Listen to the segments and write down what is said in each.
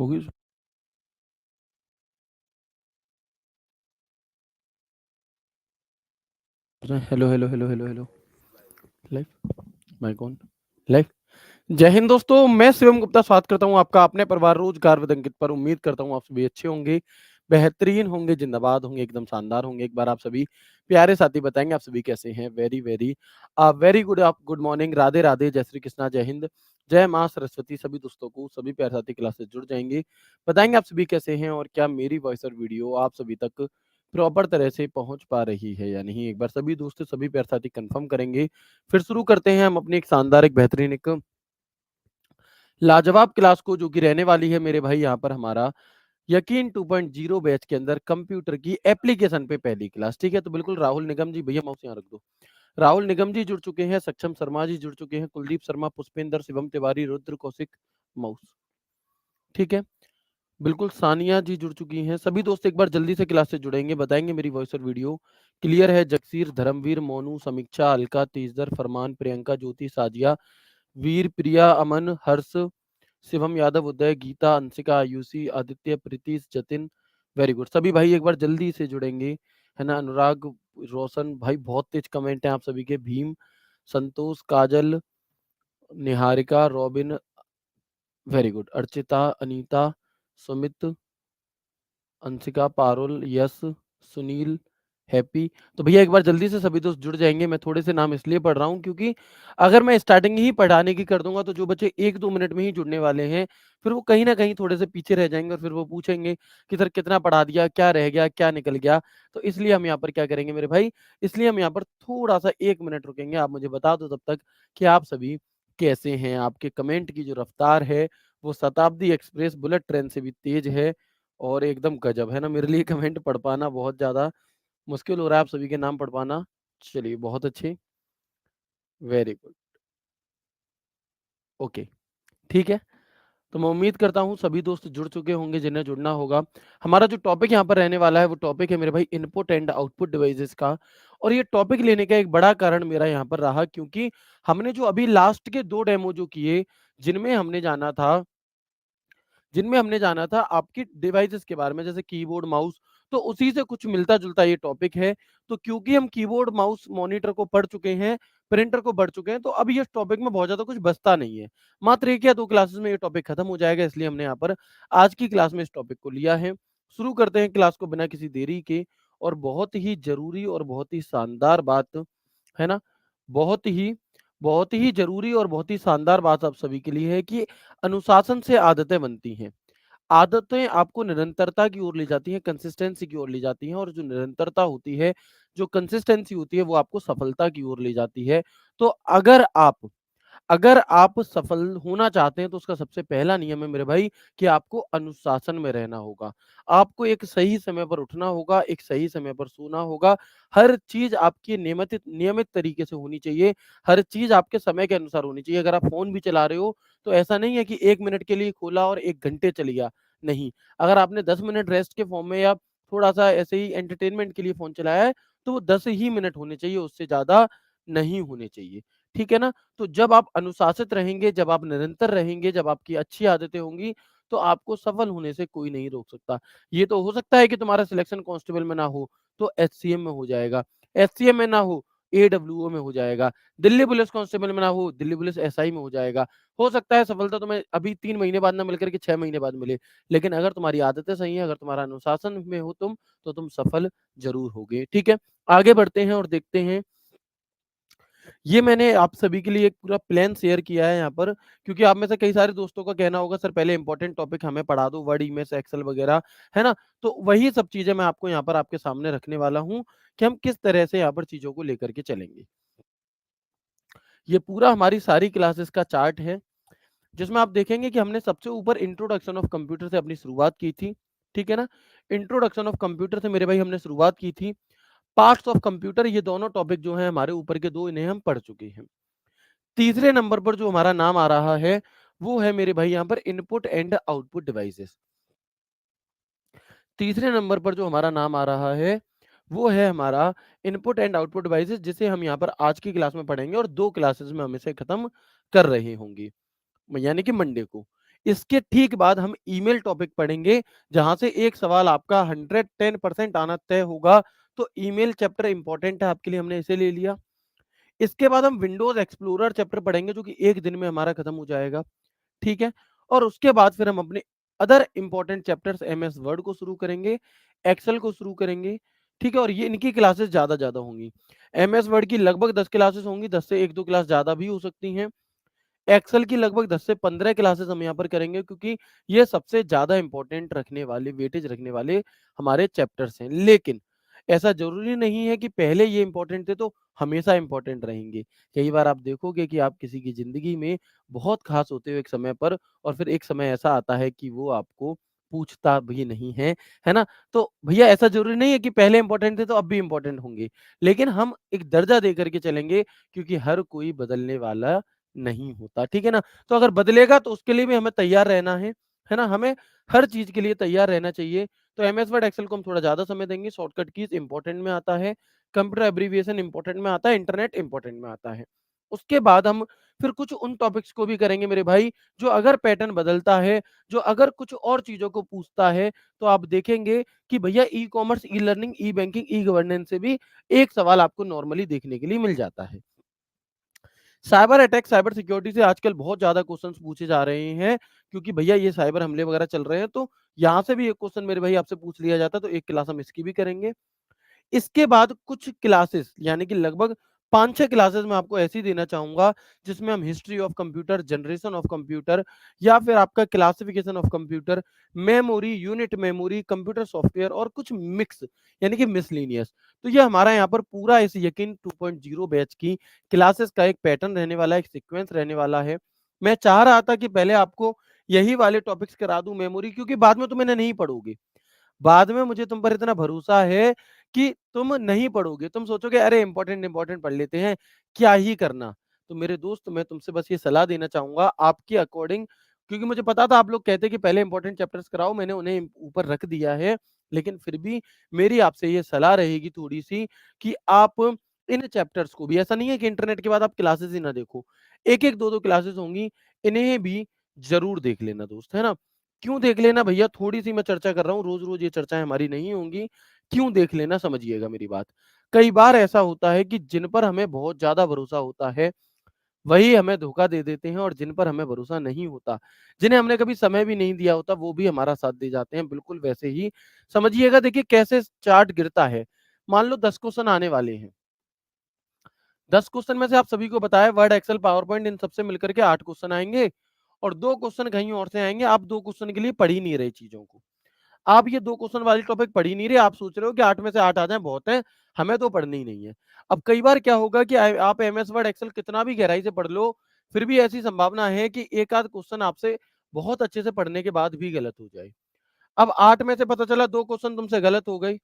होगी। Hello hello hello hello hello. Live mike on. Live. जय हिंद दोस्तों, मैं शिवम गुप्ता स्वागत करता हूं आपका अपने परिवार रोजगार विद अंकित पर। उम्मीद करता हूं आप सभी अच्छे होंगे, बेहतरीन होंगे, जिंदाबाद होंगे, एकदम शानदार होंगे। एक बार आप सभी प्यारे साथी बताएंगे आप सभी कैसे हैं। Very very very good. आप गुड मॉर्निंग, राधे राधे, जय श्री कृष्णा, जय हिंद, जय माँ सरस्वती। सभी दोस्तों को, सभी प्यारे साथी क्लास से जुड़ जाएंगे, बताएंगे आप सभी कैसे हैं और क्या मेरी वॉइस और वीडियो आप सभी तक प्रॉपर तरह से पहुंच पा रही है या नहीं। एक बार सभी दोस्त, सभी प्यारे साथी कंफर्म करेंगे, फिर शुरू करते हैं हम अपनी एक शानदार, एक बेहतरीन, एक लाजवाब क्लास को, जो कि रहने वाली है मेरे भाई यहाँ पर हमारा यकीन 2.0 बैच के अंदर कंप्यूटर की एप्लीकेशन पे पहली क्लास। ठीक है, तो बिल्कुल राहुल निगम जी, भैया माउस यहाँ रख दो। राहुल निगम जी जुड़ चुके हैं, सक्षम शर्मा जी जुड़ चुके हैं, कुलदीप शर्मा, पुष्पेंद्र, शिवम तिवारी, रुद्र कौशिक, माउस। ठीक है, बिल्कुल सानिया जी जुड़ चुकी हैं। सभी दोस्त एक बार जल्दी से क्लास से जुड़ेंगे, बताएंगे मेरी वॉइस और वीडियो क्लियर है। जगसीर, धर्मवीर, मोनू, समीक्षा, अलका, तेजदर, फरमान, प्रियंका, ज्योति, साजिया, वीर, प्रिया, अमन, हर्ष, शिवम यादव, उदय, गीता, अंशिका, आयुषी, आदित्य, प्रीतीश, जतिन। Very good. सभी भाई एक बार जल्दी से जुड़ेंगे, है ना। अनुराग, रोशन भाई, बहुत तेज कमेंट है आप सभी के। Bhim, Santosh, Kajal, Niharika, Robin, very good. Archita, Anita, Sumit, Anshika, Parul, Yash, Sunil, Happy. तो भैया एक बार जल्दी से सभी दोस्त जुड़ जाएंगे। मैं थोड़े से नाम इसलिए पढ़ रहा हूँ क्योंकि अगर मैं स्टार्टिंग ही पढ़ाने की कर दूंगा तो जो बच्चे 1-2 मिनट में ही जुड़ने वाले हैं, फिर वो कहीं ना कहीं थोड़े से पीछे रह जाएंगे और फिर वो पूछेंगे कि सर कितना पढ़ा दिया, क्या रह गया, क्या निकल गया। तो इसलिए हम यहाँ पर क्या करेंगे मेरे भाई, इसलिए हम यहाँ पर थोड़ा सा 1 मिनट रुकेंगे। आप मुझे बता दो तब तक कि आप सभी कैसे हैं। आपके कमेंट की जो रफ्तार है वो शताब्दी एक्सप्रेस बुलेट ट्रेन से भी तेज है और एकदम गजब, है ना। मेरे लिए कमेंट पढ़ पाना बहुत ज़्यादा मुश्किल हो रहा है, आप सभी के नाम पढ़ पाना। चलिए, बहुत अच्छे, वेरी गुड, ओके, ठीक है। तो मैं उम्मीद करता हूँ सभी दोस्त जुड़ चुके होंगे जिन्हें जुड़ना होगा। हमारा जो टॉपिक यहाँ पर रहने वाला है वो टॉपिक है मेरे भाई इनपुट एंड आउटपुट डिवाइसेस का। और ये टॉपिक लेने का एक बड़ा कारण मेरा यहाँ पर रहा क्योंकि हमने जो अभी लास्ट के 2 डेमो जो किए, जिनमें हमने जाना था जिनमें हमने जाना था आपकी डिवाइसेस के बारे में, जैसे कीबोर्ड, माउस, तो उसी से कुछ मिलता-जुलता ये टॉपिक है। तो क्योंकि हम कीबोर्ड, माउस, मॉनिटर को पढ़ चुके हैं, प्रिंटर को पढ़ चुके हैं, तो अब ये टॉपिक में बहुत ज़्यादा कुछ बचता नहीं है। मात्र 1 या 2 क्लासेस में ये टॉपिक खत्म हो जाएगा, इसलिए हमने यहाँ पर आज की क्लास में इस टॉपिक को लिया है। शुरू करते हैं क्लास को बिना किसी देरी के, और बहुत ही ज़रूरी और बहुत ही शानदार बात, है ना? बहुत ही बहुत ही ज़रूरी और बहुत ही शानदार बात आप सभी के लिए है कि अनुशासन से आदतें बनती हैं। आदतें आपको निरंतरता की ओर ले जाती हैं, कंसिस्टेंसी की ओर ले जाती हैं, और जो निरंतरता होती है, जो कंसिस्टेंसी होती है, वो आपको सफलता की ओर ले जाती है। तो अगर आप सफल होना चाहते हैं तो उसका सबसे पहला नियम है मेरे भाई कि आपको अनुशासन में रहना होगा। आपको एक सही समय पर उठना होगा, एक सही समय पर सोना होगा। हर चीज़ आपकी नियमित नियमित तरीके से होनी चाहिए, हर चीज़ आपके समय के अनुसार होनी चाहिए। अगर आप फ़ोन भी चला रहे हो तो ऐसा नहीं है कि 1 मिनट के लिए खोला और 1 घंटे चल गया, नहीं। अगर आपने 10 मिनट रेस्ट के फॉर्म में या थोड़ा-सा ऐसे ही एंटरटेनमेंट के लिए फ़ोन चलाया है, तो वो 10 ही मिनट होने चाहिए, उससे ज़्यादा नहीं होने चाहिए। ठीक है ना? तो जब आप अनुशासित रहेंगे, जब आप निरंतर रहेंगे, जब आपकी अच्छी आदतें होंगी, तो आपको सफल होने से कोई नहीं रोक सकता। ये तो हो सकता है कि तुम्हारा सिलेक्शन कांस्टेबल में ना हो, तो एचसीएम में हो जाएगा। एचसीएम में ना हो, एडब्ल्यूओ में हो जाएगा। दिल्ली पुलिस कांस्टेबल में ना हो, दिल्ली पुलिस एसआई में हो जाएगा। हो सकता है सफलता तुम्हें अभी 3 महीने बाद ना मिल कर के 6 महीने बाद मिले, लेकिन अगर तुम्हारी आदतें सही हैं, अगर तुम्हारा अनुशासन में हो तुम, तो तुम सफल ज़रूर होगे। ठीक है? आगे बढ़ते हैं और देखते हैं। ये मैंने आप सभी के लिए एक पूरा प्लान शेयर किया है यहाँ पर, क्योंकि आप में से कई सारे दोस्तों का कहना होगा सर पहले इंपॉर्टेंट टॉपिक हमें पढ़ा दो, वर्ड, इमेज, एक्सेल वगैरह, है ना? तो वही सब चीज़ें मैं आपको यहाँ पर आपके सामने रखने वाला हूँ कि हम किस तरह से यहाँ पर चीज़ों को लेकर के चलेंगे। ये पूरा हमारी सारी क्लासेस का चार्ट है, जिसमें आप देखेंगे कि हमने सबसे ऊपर इंट्रोडक्शन ऑफ कंप्यूटर से अपनी शुरुआत की थी, ठीक है ना? इंट्रोडक्शन ऑफ कंप्यूटर से मेरे भाई हमने शुरुआत की थी। पार्ट्स ऑफ कंप्यूटर, ये दोनों टॉपिक जो हैं हमारे ऊपर के 2, इन्हें हम पढ़ चुके हैं। तीसरे नंबर पर जो हमारा नाम आ रहा है, वो है मेरे भाई यहाँ पर इनपुट एंड आउटपुट डिवाइसेस। तीसरे नंबर पर जो हमारा नाम आ रहा है, वो है हमारा इनपुट एंड आउटपुट डिवाइसेस, जिसे हम यहाँ पर आज की क्लास में पढ़ेंगे और 2 क्लासेस में हम इसे खत्म कर रहे होंगे, यानी कि मंडे को। इसके ठीक बाद हम ईमेल टॉपिक पढ़ेंगे, जहाँ से एक सवाल आपका 110% आना तय होगा, तो ईमेल चैप्टर इंपॉर्टेंट है आपके लिए, हमने इसे ले लिया। इसके बाद हम विंडोज़ एक्सप्लोरर चैप्टर पढ़ेंगे, जो कि 1 दिन में हमारा खत्म हो जाएगा, ठीक है? और उसके बाद फिर हम अपने other important chapters MS word को शुरू करेंगे, एक्सेल को शुरू करेंगे, ठीक है? और ये इनकी क्लासेस ज़्यादा होंगी। एमएस वर्ड की लगभग 10 क्लासेस होंगी, 10 से 1-2 क्लास ज़्यादा भी हो सकती हैं। एक्सेल की लगभग 10 से 15 क्लासेस हम यहाँ पर करेंगे, क्योंकि ये सबसे ज़्यादा इम्पोर्टेंट रखने वाले, वेटेज रखने वाले हमारे चैप्टर्स हैं। लेकिन ऐसा ज़रूरी नहीं है कि पहले ये इम्पोर्टेंट थे तो हमेशा इम्पोर्टेंट रहेंगे। कई बार आप देखोगे कि आप किसी की ज़िंदगी में बहुत ख़ास होते हो एक समय पर, और फिर एक समय ऐसा आता है कि वो आपको पूछता भी नहीं है ना? तो भैया ऐसा ज़रूरी नहीं है कि पहले इम्पोर्टेंट थे तो अब भी इम्पोर्टेंट होंगे। लेकिन हम एक दर्जा दे कर के चलेंगे, क्योंकि हर कोई बदलने वाला नहीं होता, ठीक है ना? तो अगर बदलेगा तो उसके लिए भी हमें तैयार रहना है ना? हमें हर चीज़ के लिए तैयार रहना चाहिए। तो एमएस वर्ड, एक्सेल को हम थोड़ा ज़्यादा समय देंगे, शॉर्टकट कीज़ इम्पोर्टेंट में आता है, कंप्यूटर एब्रिविएशन इम्पोर्टेंट में आता है, इंटरनेट इम्पोर्टेंट में आता है। उसके बाद हम फिर कुछ उन टॉपिक्स को भी करेंगे मेरे भाई, जो अगर पैटर्न बदलता है, जो अगर कुछ और चीज़ों को पूछता है, तो आप देखेंगे कि भैया ई-कॉमर्स, ई-लर्निंग, ई-बैंकिंग, ई-गवर्नेंस से भी एक सवाल आपको नॉर्मली देखने के लिए मिल जाता है। साइबर अटैक, साइबर सिक्योरिटी से आजकल बहुत ज़्यादा क्वेश्चंस पूछे जा रहे हैं, क्योंकि भैया ये साइबर हमले वगैरह चल रहे हैं, तो यहाँ से भी एक क्वेश्चन मेरे भाई आपसे पूछ लिया जाता है, तो एक क्लास हम इसकी भी करेंगे। इसके बाद कुछ क्लासेस, यानी कि लगभग 5-6 क्लासेस मैं आपको ऐसी देना चाहूँगा, जिसमें हम history of computer, generation of computer, या फिर आपका classification of computer, memory, unit memory, computer software और कुछ मिक्स, यानी कि मिसलेनियस। तो ये हमारा यहाँ पर पूरा इस यकीन 2.0 बैच की क्लासेस का एक पैटर्न रहने वाला है, एक सीक्वेंस रहने वाला है। मैं चाह रहा था कि पहले आपको यही वाले टॉपिक्स करा दूँ मेमोरी, क्योंकि बाद में तुम इन्हें नहीं पढ़ोगे। बाद में मुझे तुम पर इतना भरोसा है कि तुम नहीं पढ़ोगे। तुम सोचोगे अरे इम्पोर्टेंट पढ़ लेते हैं, क्या ही करना। तो मेरे दोस्त, मैं तुमसे बस ये सलाह देना चाहूँगा आपके अकॉर्डिंग, क्योंकि मुझे पता था आप लोग कहते हैं कि पहले इम्पोर्टेंट चैप्टर्स कराओ, मैंने उन्हें ऊपर रख दिया है। लेकिन फिर भी मेरी आपसे ये सलाह रहेगी थोड़ी-सी, कि आप इन चैप्टर्स को भी, ऐसा नहीं है कि इंटरनेट के बाद आप क्लासेस ही ना देखो। 1-1, 2-2 क्लासेस होंगी, इन्हें भी ज़रूर देख लेना दोस्त, है ना? क्यों देख लेना भैया, थोड़ी-सी मैं चर्चा कर रहा हूँ, रोज़-रोज़ ये चर्चाएँ हमारी नहीं होंगी। क्यों देख लेना, समझिएगा मेरी बात। कई बार ऐसा होता है कि जिन पर हमें बहुत ज़्यादा भरोसा होता है, वही हमें धोखा दे देते हैं, और जिन पर हमें भरोसा नहीं होता, जिन्हें हमने कभी समय भी नहीं दिया होता, वो भी हमारा साथ दे जाते हैं। बिल्कुल वैसे ही समझिएगा, देखिए कैसे चार्ट गिरता है। मान लो 10 क्वेश्चन आने वाले हैं। 10 क्वेश्चन में से आप सभी को बताया वर्ड, एक्सेल, पावर पॉइंट, इन सबसे मिलकर के 8 क्वेश्चन आएँगे, और 2 क्वेश्चन कहीं और से आएँगे। आप 2 क्वेश्चन के लिए पढ़ ही नहीं रहे चीज़ों को। आप ये 2 क्वेश्चन वाली टॉपिक पढ़ ही नहीं रहे, आप सोच रहे हो कि 8 में से 8 आ जाएँ बहुत है, हमें तो पढ़नी ही नहीं है। अब कई बार क्या होगा कि आप एमएस वर्ड, एक्सेल कितना भी गहराई से पढ़ लो, फिर भी ऐसी संभावना है कि एक आध क्वेश्चन आपसे बहुत अच्छे से पढ़ने के बाद भी गलत हो जाए। अब 8 में से पता चला 2 क्वेश्चन तुमसे गलत हो गए,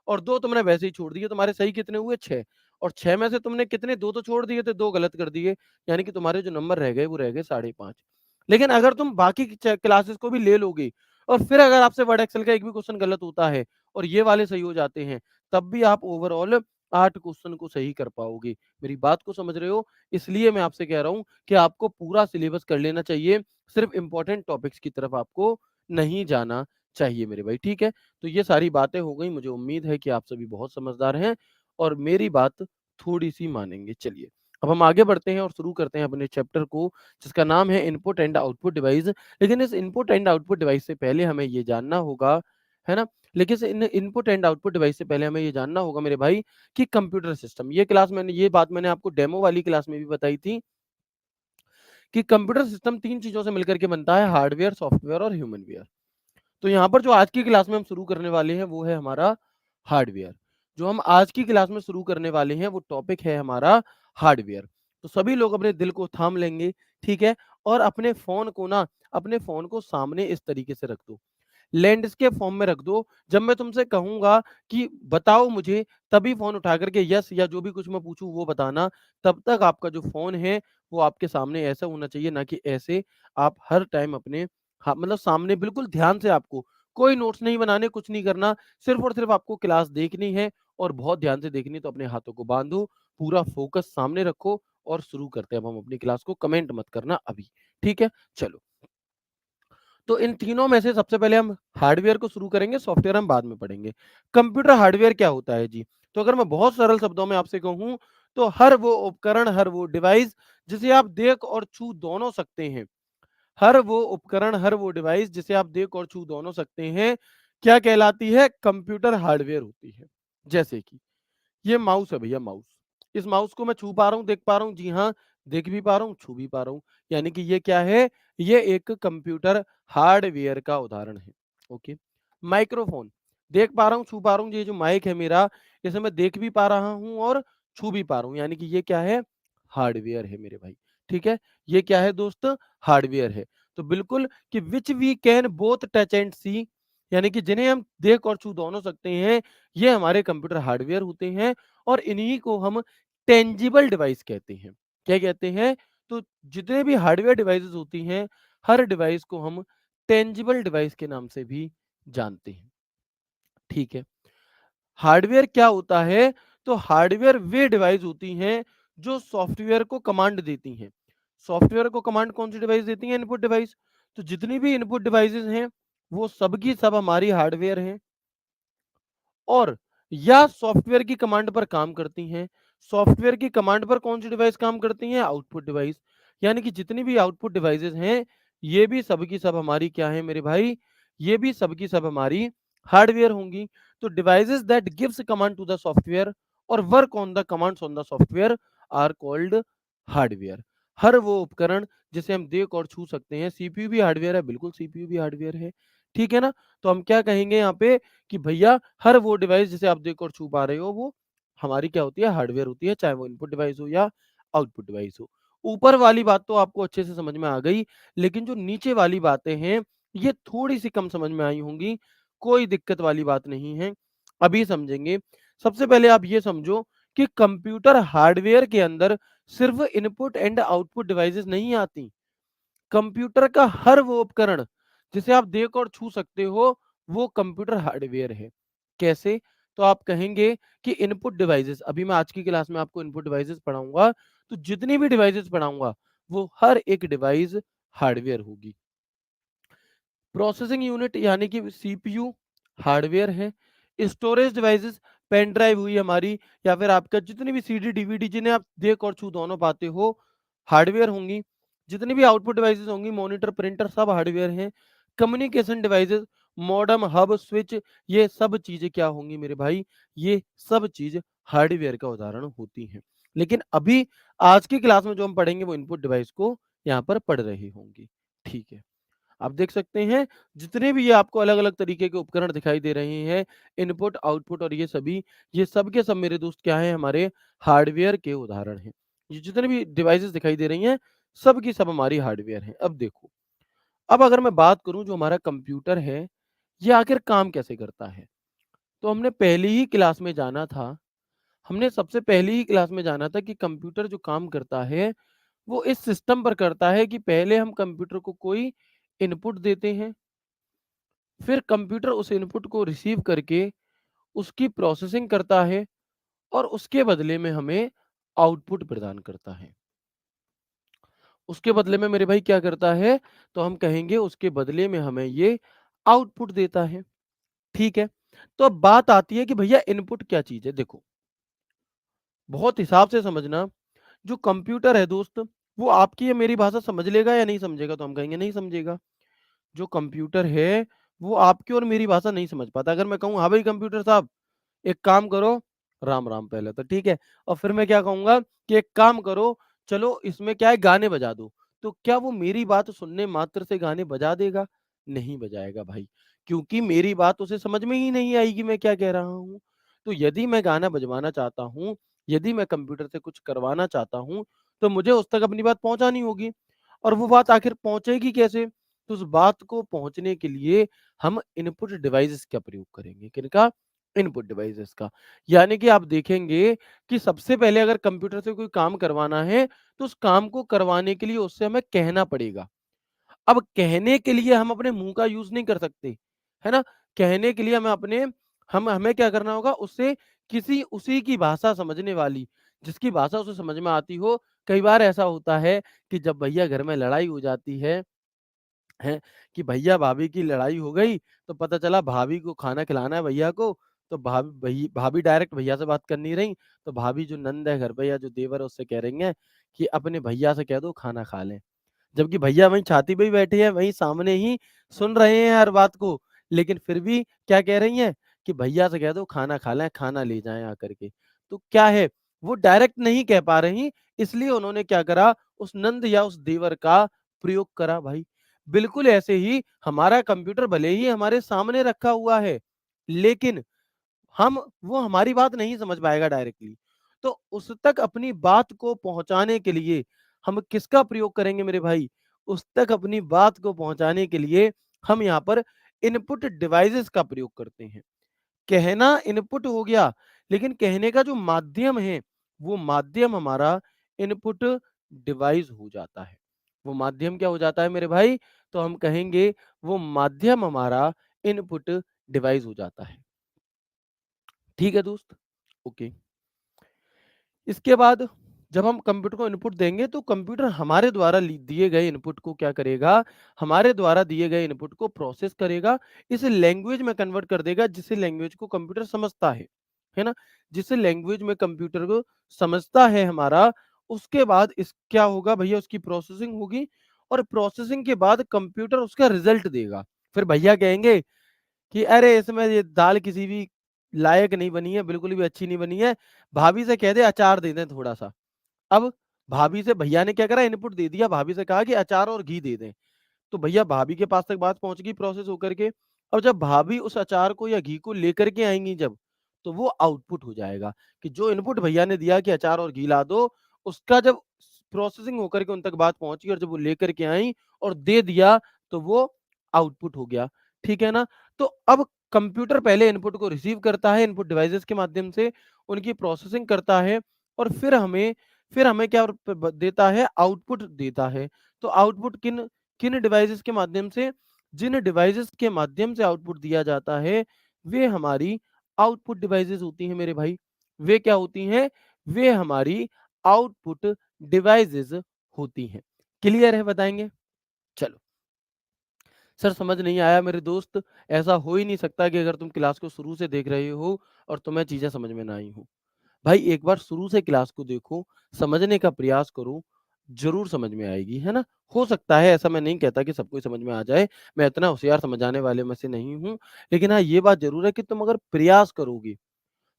और 2 तुमने वैसे ही छोड़ दिए, तुम्हारे सही कितने हुए? 6, और 6 में से तुमने कितने, 2 तो छोड़ दिए थे, 2 गलत कर दिए, यानी कि तुम्हारे जो नंबर रह गए वो रह गए 5.5। लेकिन अगर तुम बाकी की क्लासेस को भी ले लोगे, और फिर अगर आपसे वर्ड, एक्सेल का एक भी क्वेश्चन गलत होता है और ये वाले सही हो जाते हैं, तब भी आप ओवरऑल 8 क्वेश्चन को सही कर पाओगे। मेरी बात को समझ रहे हो? इसलिए मैं आपसे कह रहा हूँ कि आपको पूरा सिलेबस कर लेना चाहिए, सिर्फ इम्पोर्टेंट टॉपिक्स की तरफ आपको नहीं जाना चाहिए मेरे भाई, ठीक है? तो ये सारी बातें हो गई, मुझे उम्मीद है कि आप सभी बहुत समझदार हैं और मेरी बात थोड़ी-सी मानेंगे। चलिए, अब हम आगे बढ़ते हैं और शुरू करते हैं अपने चैप्टर को, जिसका नाम है इनपुट एंड आउटपुट डिवाइस। लेकिन इस इनपुट एंड आउटपुट डिवाइस से पहले हमें ये जानना होगा, है ना? लेकिन इस इन इनपुट एंड आउटपुट डिवाइस से पहले हमें ये जानना होगा मेरे भाई, कि कंप्यूटर सिस्टम, ये बात मैंने आपको डेमो वाली क्लास में भी बताई थी, कि कंप्यूटर सिस्टम 3 चीज़ों से मिलकर के बनता है, हार्डवेयर, सॉफ्टवेयर और ह्यूमनवेयर। तो यहाँ पर जो आज की क्लास में हम शुरू करने वाले हैं वो है हमारा हार्डवेयर। जो हम आज की क्लास में शुरू करने वाले हैं वो टॉपिक है हमारा हार्डवेयर। तो सभी लोग अपने दिल को थाम लेंगे, ठीक है? और अपने फ़ोन को सामने इस तरीके से रख दो। लैंडस्केप फॉर्म में रख दो। जब मैं तुमसे कहूँगा कि बताओ मुझे, तभी फ़ोन उठा कर के यस या जो भी कुछ मैं पूछूँ वो बताना। तब तक आपका जो फ़ोन है वो आपके सामने ऐसा होना चाहिए, ना कि ऐसे। आप हर टाइम अपने मतलब सामने बिल्कुल ध्यान से, आपको कोई नोट्स नहीं बनाने, कुछ नहीं करना। सिर्फ़ और सिर्फ़ आपको क्लास देखनी है, और बहुत ध्यान से देखनी है। तो अपने हाथों को बाँधो, पूरा फ़ोकस सामने रखो, और शुरू करते हैं अब हम अपनी क्लास को। कमेंट मत करना अभी, ठीक है? चलो। तो इन तीनों में से सबसे पहले हम हार्डवेयर को शुरू करेंगे, सॉफ्टवेयर हम बाद में पढ़ेंगे। कंप्यूटर हार्डवेयर क्या होता है जी? तो अगर मैं बहुत सरल शब्दों में आपसे कहूँ, तो हर वो उपकरण, हर वो डिवाइस जिसे आप देख और छू दोनों सकते हैं। हर वो उपकरण, हर वो डिवाइस जिसे आप देख और छू दोनों सकते हैं, क्या कहलाती है? कंप्यूटर हार्डवेयर होती है। जैसे कि ये माउस है भैया, माउस। इस माउस को मैं छू पा रहा हूँ, देख पा रहा हूँ। जी हाँ, देख भी पा रहा हूँ, छू भी पा रहा हूँ। यानी कि ये क्या है? ये एक कंप्यूटर हार्डवेयर का उदाहरण है। ओके। माइक्रोफ़ोन, देख पा रहा हूँ, छू पा रहा हूँ। ये जो माइक है मेरा, इसे मैं देख भी पा रहा हूँ और छू भी पा रहा हूँ। यानी कि ये क्या है? हार्डवेयर है मेरे भाई। ठीक है? ये क्या है दोस्त? हार्डवेयर है। तो बिल्कुल कि which we can both touch and see, यानी कि जिन्हें हम देख और छू दोनों सकते हैं, ये हमारे कंप्यूटर हार्डवेयर होते हैं और इन्हीं को हम टेंजिबल डिवाइस कहते हैं। क्या कहते हैं? तो जितने भी हार्डवेयर डिवाइसेज़ होती हैं, हर डिवाइस को हम टेंजिबल डिवाइस के नाम से भी जानते हैं। ठीक है। हार्डवेयर क्या होता है? तो हार्डवेयर वे डिवाइस होती हैं जो सॉफ्टवेयर को कमांड देती हैं। सॉफ्टवेयर को कमांड कौन-सी डिवाइस देती हैं? Input device. तो जितनी भी इनपुट डिवाइसेज़ हैं, वो सब की सब हमारी हार्डवेयर हैं। और या सॉफ्टवेयर की कमांड पर काम करती हैं। सॉफ्टवेयर की कमांड पर कौन-सी डिवाइस काम करती हैं? Output device. यानी कि जितनी भी आउटपुट डिवाइसेज़ हैं, ये भी सब की सब हमारी क्या हैं मेरे भाई? ये भी सब की सब हमारी हार्डवेयर होंगी। तो devices that gives command to the software और work on the commands on the software are called hardware. हर वो उपकरण जिसे हम देख और छू सकते हैं, सीपीयू भी हार्डवेयर है, बिल्कुल सीपीयू भी हार्डवेयर है। ठीक है ना? तो हम क्या कहेंगे यहाँ पे कि भैया हर वो डिवाइस जिसे आप देख और छू पा रहे हो वो हमारी क्या होती है? हार्डवेयर होती है, चाहे वो इनपुट डिवाइस हो या आउटपुट डिवाइस हो। ऊपर वाली बात तो आपको अच्छे से समझ में आ गई, लेकिन जो नीचे वाली बातें हैं, ये थोड़ी-सी कम समझ में आई होंगी, कोई दिक्कत वाली बात नहीं है, अभी समझेंगे। सबसे पहले आप ये समझो कि कंप्यूटर हार्डवेयर के अंदर सिर्फ़ इनपुट एंड आउटपुट डिवाइसेज़ नहीं आती। कंप्यूटर का हर वो उपकरण जिसे आप देख और छू सकते हो, वो कंप्यूटर हार्डवेयर है। कैसे? तो आप कहेंगे कि इनपुट डिवाइसेज़, अभी मैं आज की क्लास में आपको इनपुट डिवाइसेज़ पढ़ाऊँगा, तो जितनी भी डिवाइसेज़ पढ़ाऊँगा, वो हर एक डिवाइस हार्डवेयर होगी। प्रोसेसिंग यूनिट यानी कि सीपीयू हार्डवेयर है। स्टोरेज डिवाइसेस पेन ड्राइव हुई हमारी या फिर आपका जितनी भी सीडी डीवीडी जिन्हें आप देख और छू दोनों पाते हो हार्डवेयर होंगी। जितनी भी आउटपुट डिवाइसेस होंगी मॉनिटर प्रिंटर सब हार्डवेयर हैं। Communication devices modem hub switch ये सब चीजें क्या होंगी मेरे भाई? ये सब चीज हार्डवेयर का उदाहरण होती हैं। लेकिन अभी आज की क्लास में जो हम पढ़ेंगे वो इनपुट डिवाइस को यहाँ पर पढ़ रही होंगी। ठीक है। आप देख सकते हैं जितने भी ये आपको अलग-अलग तरीके के उपकरण दिखाई दे रहे हैं, इनपुट, आउटपुट और ये सब के सब मेरे दोस्त क्या हैं हमारे हार्डवेयर के उदाहरण हैं। ये जितने भी डिवाइसेज़ दिखाई दे रही हैं, सब की सब हमारी हार्डवेयर हैं। अब देखो, अब अगर मैं बात करूँ जो हमारा कंप्यूटर है, ये आखिर काम कैसे करता है? तो हमने पहली ही क्लास में जाना था, हमने सबसे पहली ही क्लास में जाना था कि कंप्यूटर जो काम करता है, वो इस सिस्टम पर करता है कि पहले हम कंप्यूटर को कोई इनपुट देते हैं, फिर कंप्यूटर उस इनपुट को रिसीव करके उसकी प्रोसेसिंग करता है और उसके बदले में हमें आउटपुट प्रदान करता है। उसके बदले में मेरे भाई क्या करता है? तो हम कहेंगे उसके बदले में हमें ये आउटपुट देता है। ठीक है? तो अब बात आती है कि भैया इनपुट क्या चीज़ है? देखो, बहुत हिसाब से समझना, जो कंप्यूटर है दोस्त, वो आपकी या मेरी भाषा समझ लेगा या नहीं समझेगा? तो हम कहेंगे नहीं समझेगा। जो कंप्यूटर है, वो आपकी और मेरी भाषा नहीं समझ पाता। अगर मैं कहूँ, "हाँ भाई कंप्यूटर साहब, एक काम करो, राम राम पहले तो ठीक है, और फिर मैं क्या कहूँगा कि एक काम करो, चलो इसमें क्या है गाने बजा दो। तो क्या वो मेरी बात सुनने मात्र से गाने बजा देगा? नहीं बजाएगा भाई, क्योंकि मेरी बात उसे समझ में ही नहीं आएगी मैं क्या कह रहा हूँ। तो यदि मैं गाना बजवाना चाहता हूँ, यदि मैं कंप्यूटर से कुछ करवाना चाहता हूँ, तो मुझे उस तक अपनी बात पहुँचानी होगी और वो बात आखिर पहुँचेगी कैसे? तो उस बात को पहुँचने के लिए हम इनपुट डिवाइसेज़ का प्रयोग करेंगे। किनका? इनपुट डिवाइसेज़ का। यानी कि आप देखेंगे कि सबसे पहले अगर कंप्यूटर से कोई काम करवाना है, तो उस काम को करवाने के लिए उससे हमें कहना पड़ेगा। अब कहने के लिए हम अपने मुँह का यूज़ नहीं कर सकते, है ना? कहने के लिए हमें क्या करना होगा उससे किसी उसी की भाषा समझने वाली, जिसकी भाषा उसे समझ में आती हो। कई बार ऐसा होता है कि जब भैया घर में लड़ाई हो जाती है हैं कि भैया-भाभी की लड़ाई हो गई, तो पता चला भाभी को खाना खिलाना है भैया को, तो भाभी डायरेक्ट भैया से बात कर नहीं रहीं, तो भाभी जो नंद है घर पे या जो देवर है उससे कह रही हैं कि अपने भैया से कह दो खाना खा लें। जबकि भैया वहीं छाती पे ही बैठे हैं, वहीं सामने ही सुन रहे हैं हर बात को, लेकिन फिर भी क्या कह रही हैं कि भैया से कह दो खाना खा लें, खाना ले जाएँ आकर के। तो क्या है, वो डायरेक्ट नहीं कह पा रहीं, इसलिए उन्होंने क्या करा, उस नंद या उस देवर का प्रयोग करा भाई। बिल्कुल ऐसे ही हमारा कंप्यूटर भले ही हमारे सामने रखा हुआ है, लेकिन हम वो हमारी बात नहीं समझ पाएगा डायरेक्टली। तो उस तक अपनी बात को पहुँचाने के लिए हम किसका प्रयोग करेंगे मेरे भाई? उस तक अपनी बात को पहुँचाने के लिए हम यहाँ पर इनपुट डिवाइसेज़ का प्रयोग करते हैं। कहना इनपुट हो गया, लेकिन कहने का जो माध्यम है, वो माध्यम हमारा इनपुट डिवाइस हो जाता है। वो माध्यम क्या हो जाता है मेरे भाई? तो हम कहेंगे वो माध्यम हमारा इनपुट डिवाइस हो जाता है। ठीक है दोस्त? ओके। इसके बाद जब हम कंप्यूटर को इनपुट देंगे तो कंप्यूटर हमारे द्वारा दिए गए इनपुट को क्या करेगा, हमारे द्वारा दिए गए इनपुट को प्रोसेस करेगा, इसे लैंग्वेज में कन्वर्ट कर देगा जिस लैंग्वेज को कंप्यूटर समझता है ना? जिस लैंग्वेज में कंप्यूटर को समझता है हमारा, उसके बाद इस क्या होगा भैया, उसकी प्रोसेसिंग होगी और प्रोसेसिंग के बाद कंप्यूटर उसका रिजल्ट देगा। फिर भैया कहेंगे कि अरे इसमें ये दाल किसी भी लायक नहीं बनी है, बिल्कुल भी अच्छी नहीं बनी है, भाभी से कह दे अचार दे दें थोड़ा-सा। अब भाभी से भैया ने क्या करा, इनपुट दे दिया, भाभी से कहा कि अचार और घी दे दें। तो भैया भाभी के पास तक बात पहुँच गई प्रोसेस होकर के। अब जब भाभी उस अचार को या घी को लेकर के आएँगी जब, तो वो आउटपुट हो जाएगा कि जो इनपुट भैया ने दिया कि अचार और घी ला दो, उसका जब प्रोसेसिंग होकर के उन तक बात पहुँची और जब वो लेकर के आईं और दे दिया, तो वो आउटपुट हो गया। ठीक है ना? तो अब कंप्यूटर पहले इनपुट को रिसीव करता है इनपुट डिवाइसेज़ के माध्यम से, उनकी प्रोसेसिंग करता है और फिर हमें क्या देता है, आउटपुट देता है। तो आउटपुट किन किन डिवाइसेस के माध्यम से, जिन डिवाइसेस के माध्यम से आउटपुट दिया जाता है, वे हमारी आउटपुट डिवाइसेस होती हैं मेरे भाई। वे क्या होती हैं? वे हमारी आउटपुट डिवाइसेस होती हैं। क्लियर है बताएँगे? चलो। सर समझ नहीं आया मेरे दोस्त, ऐसा हो ही नहीं सकता कि अगर तुम क्लास को शुरू से देख रहे हो और तुम्हें चीज़ें समझ में ना आई हों। भाई एक बार शुरू से क्लास को देखो, समझने का प्रयास करो, ज़रूर समझ में आएगी, है ना? हो सकता है ऐसा मैं नहीं कहता कि सबको ही समझ में आ जाए, मैं इतना होशियार समझाने वाले में से नहीं हूँ, लेकिन हाँ, ये बात ज़रूर है कि तुम अगर प्रयास करोगे,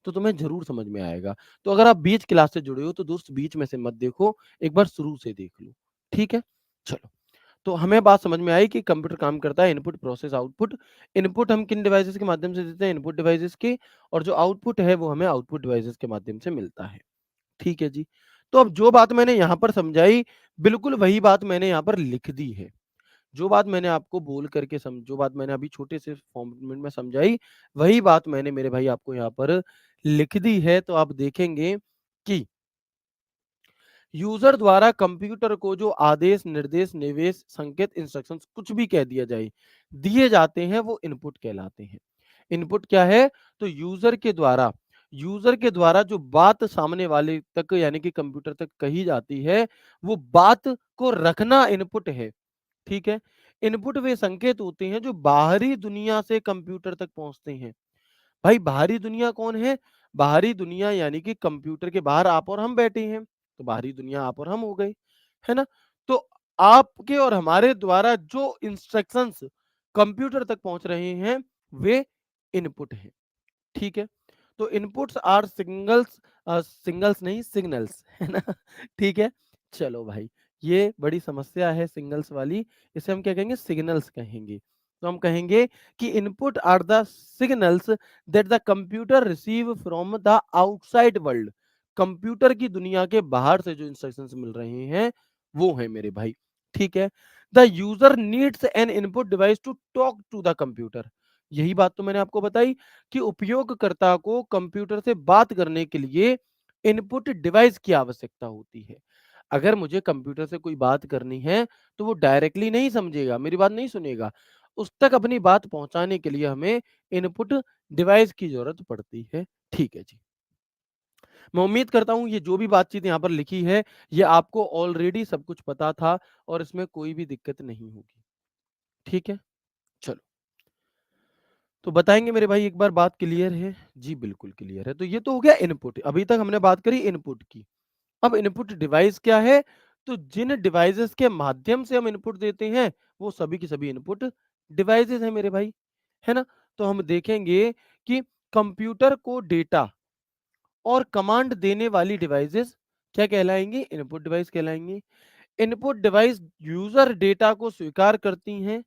तो तुम्हें ज़रूर समझ में आएगा। तो अगर आप बीच क्लास से जुड़े हो, तो दोस्त बीच में से मत देखो, एक बार शुरू से देख लो, ठीक है? चलो। तो हमें बात समझ में आई कि कंप्यूटर काम करता है इनपुट, प्रोसेस, आउटपुट। इनपुट हम किन डिवाइसेज़ के माध्यम से देते हैं? इनपुट डिवाइसेज़ के और जो आउटपुट है वो हमें आउटपुट डिवाइसेज़ के माध्यम से मिलता है। ठीक है जी। तो अब जो बात मैंने यहाँ पर समझाई, बिल्कुल वही बात मैंने यहाँ पर लिख दी है। जो बात मैंने आपको बोल करके जो बात मैंने अभी छोटे से फॉर्मेट में समझाई, वही बात मैंने मेरे भाई आपको यहाँ पर लिख दी है। तो आप देखेंगे कि यूजर द्वारा कंप्यूटर को जो आदेश, निर्देश, निवेश, संकेत, इंस्ट्रक्शंस कुछ भी कह दिया जाए, दिए जाते हैं वो इनपुट कहलाते हैं। इनपुट क्या है? तो यूजर के द्वारा जो बात सामने वाले तक यानी कि कंप्यूटर तक कही जाती है, वो बात को रखना इनपुट है। ठीक है? इनपुट वे संकेत होते हैं जो बाहरी दुनिया से कंप्यूटर तक पहुँचते हैं। भाई बाहरी दुनिया कौन है? बाहरी दुनिया यानी कि कंप्यूटर के बाहर आप और हम बैठे हैं, तो बाहरी दुनिया आप और हम हो गए, है ना? तो आपके और हमारे द्वारा जो इंस्ट्रक्शंस कंप्यूटर तक पहुँच रहे हैं, वे इनपुट हैं, ठीक है? तो इनपुट्स आर सिंगल्स नहीं सिग्नल्स है ना? ठीक है? चलो भाई, ये बड़ी समस्या है सिंगल्स वाली, इसे हम क्या कहेंगे? सिग्नल्स कहेंगे। तो हम कहेंगे कि input are the signals that the computer receive from the outside world. Computer की दुनिया के बाहर से जो इंस्ट्रक्शंस मिल रहे हैं, वो हैं मेरे भाई, ठीक है? The user needs an input device to talk to the computer. यही बात तो मैंने आपको बताई कि उपयोगकर्ता को कंप्यूटर से बात करने के लिए इनपुट डिवाइस की आवश्यकता होती है। अगर मुझे कंप्यूटर से कोई बात करनी है, तो वो डायरेक्टली नहीं समझेगा, मेरी बात नहीं सुनेगा। उस तक अपनी बात पहुँचाने के लिए हमें इनपुट डिवाइस की ज़रूरत पड़ती है। ठीक है जी। मैं उम्मीद करता हूँ ये जो भी बातचीत यहाँ पर लिखी है, ये आपको ऑलरेडी सब कुछ पता था और इसमें कोई भी दिक्कत नहीं होगी। ठीक है? चलो, तो बताएँगे मेरे भाई एक बार बात क्लियर है? जी, बिल्कुल क्लियर है। तो ये तो हो गया इनपुट, अभी तक हमने बात करी इनपुट की। अब इनपुट डिवाइस क्या है? तो जिन डिवाइसेज़ के माध्यम से हम इनपुट देते हैं, वो सभी की सभी इनपुट डिवाइसेज़ हैं मेरे भाई, है ना? तो हम देखेंगे कि कंप्यूटर को डेटा और कमांड देने वाली डिवाइसेज़ क्या कहलाएँगी? इनपुट डिवाइस कहलाएँगी। इनपुट डिवाइस यूज़र डेटा को स्वीकार करती हैं।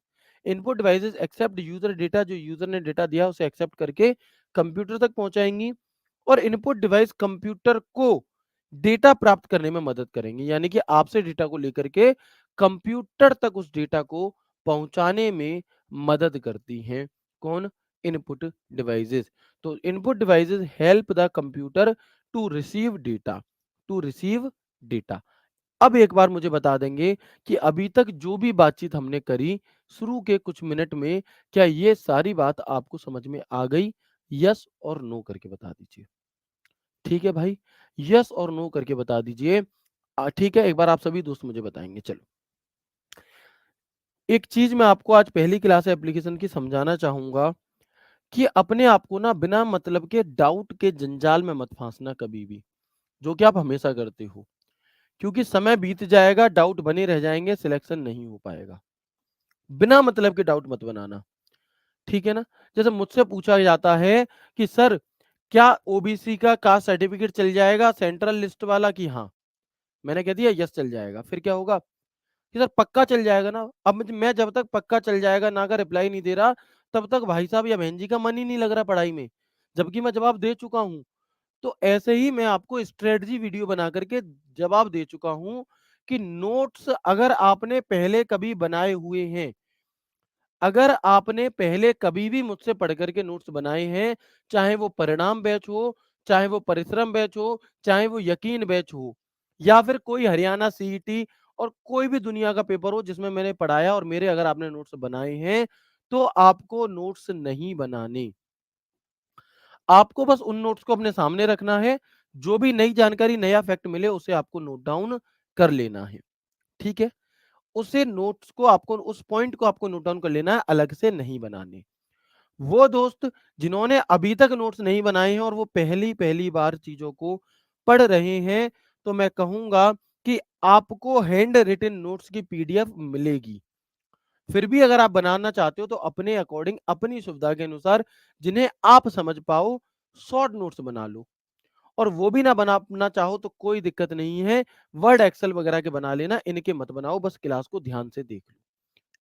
Input devices accept user data, जो यूज़र ने डेटा दिया उसे एक्सेप्ट करके कंप्यूटर तक पहुँचाएँगी और इनपुट डिवाइस कंप्यूटर को डेटा प्राप्त करने में मदद करेंगे। यानी कि आपसे डेटा को लेकर के कंप्यूटर तक उस डेटा को पहुँचाने में मदद करती हैं। कौन? Input devices. तो input devices help the computer to receive data, to receive data. अब एक बार मुझे बता देंगे कि अभी तक जो भी बातचीत हमने करी, शुरू के कुछ मिनट में, क्या ये सारी बात आपको समझ में आ गई? यस और नो करके बता दीजिए। ठीक है भाई? यस और नो करके बता दीजिए। ठीक है, एक बार आप सभी दोस्त मुझे बताएँगे, चलो। एक चीज़ मैं आपको आज पहली क्लास एप्लीकेशन की समझाना चाहूँगा कि अपने आप को ना बिना मतलब के डाउट के जंजाल में मत फँसना कभी भी, जो कि आप हमेशा करते हो। क्योंकि समय बीत जाएगा, डाउट बने रह जाएँगे, सिलेक्शन नहीं हो पाएगा। बिना मतलब के डाउट मत बनाना, ठीक है ना? जैसे मुझसे पूछा जाता है कि सर क्या ओबीसी का कास्ट सर्टिफिकेट चल जाएगा सेंट्रल लिस्ट वाला? कि हाँ, मैंने कह दिया यस चल जाएगा। फिर क्या होगा कि सर पक्का चल जाएगा ना? अब मैं जब तक पक्का चल जाएगा ना का रिप्लाई नहीं दे रहा, तब तक भाई साहब या बहन जी का मन ही नहीं लग रहा पढ़ाई में, जबकि मैं जवाब दे चुका हूँ। तो ऐसे ही मैं आपको स्ट्रेटजी वीडियो बना करके जवाब दे चुका हूँ कि नोट्स अगर आपने पहले कभी बनाए हुए हैं, अगर आपने पहले कभी भी मुझसे पढ़ कर के नोट्स बनाए हैं, चाहे वो परिणाम बैच हो, चाहे वो परिश्रम बैच हो, चाहे वो यकीन बैच हो, या फिर कोई हरियाणा सीईटी और कोई भी दुनिया का पेपर हो जिसमें मैंने पढ़ाया और मेरे अगर आपने नोट्स बनाए हैं, तो आपको नोट्स नहीं बनाने। आपको बस उन नोट्स को अपने सामने रखना है, जो भी नई जानकारी, नया फैक्ट मिले उसे आपको नोट डाउन कर लेना है, ठीक है? उसे नोट्स को आपको उस पॉइंट को आपको नोट डाउन कर लेना है, अलग से नहीं बनाने। वो दोस्त जिन्होंने अभी तक नोट्स नहीं बनाए हैं और वो पहली-पहली बार चीज़ों को पढ़ रहे हैं, तो मैं कहूँगा कि आपको हैंड रिटन नोट्स की पीडीएफ मिलेगी। फिर भी अगर आप बनाना चाहते हो तो अपने अकॉर्डिंग, अपनी सुविधा के अनुसार जिन्हें आप समझ पाओ, शॉर्ट नोट्स बना लो। और वो भी ना बनाना चाहो तो कोई दिक्कत नहीं है, वर्ड, एक्सेल वगैरह के बना लेना, इनके मत बनाओ, बस क्लास को ध्यान से देख लो।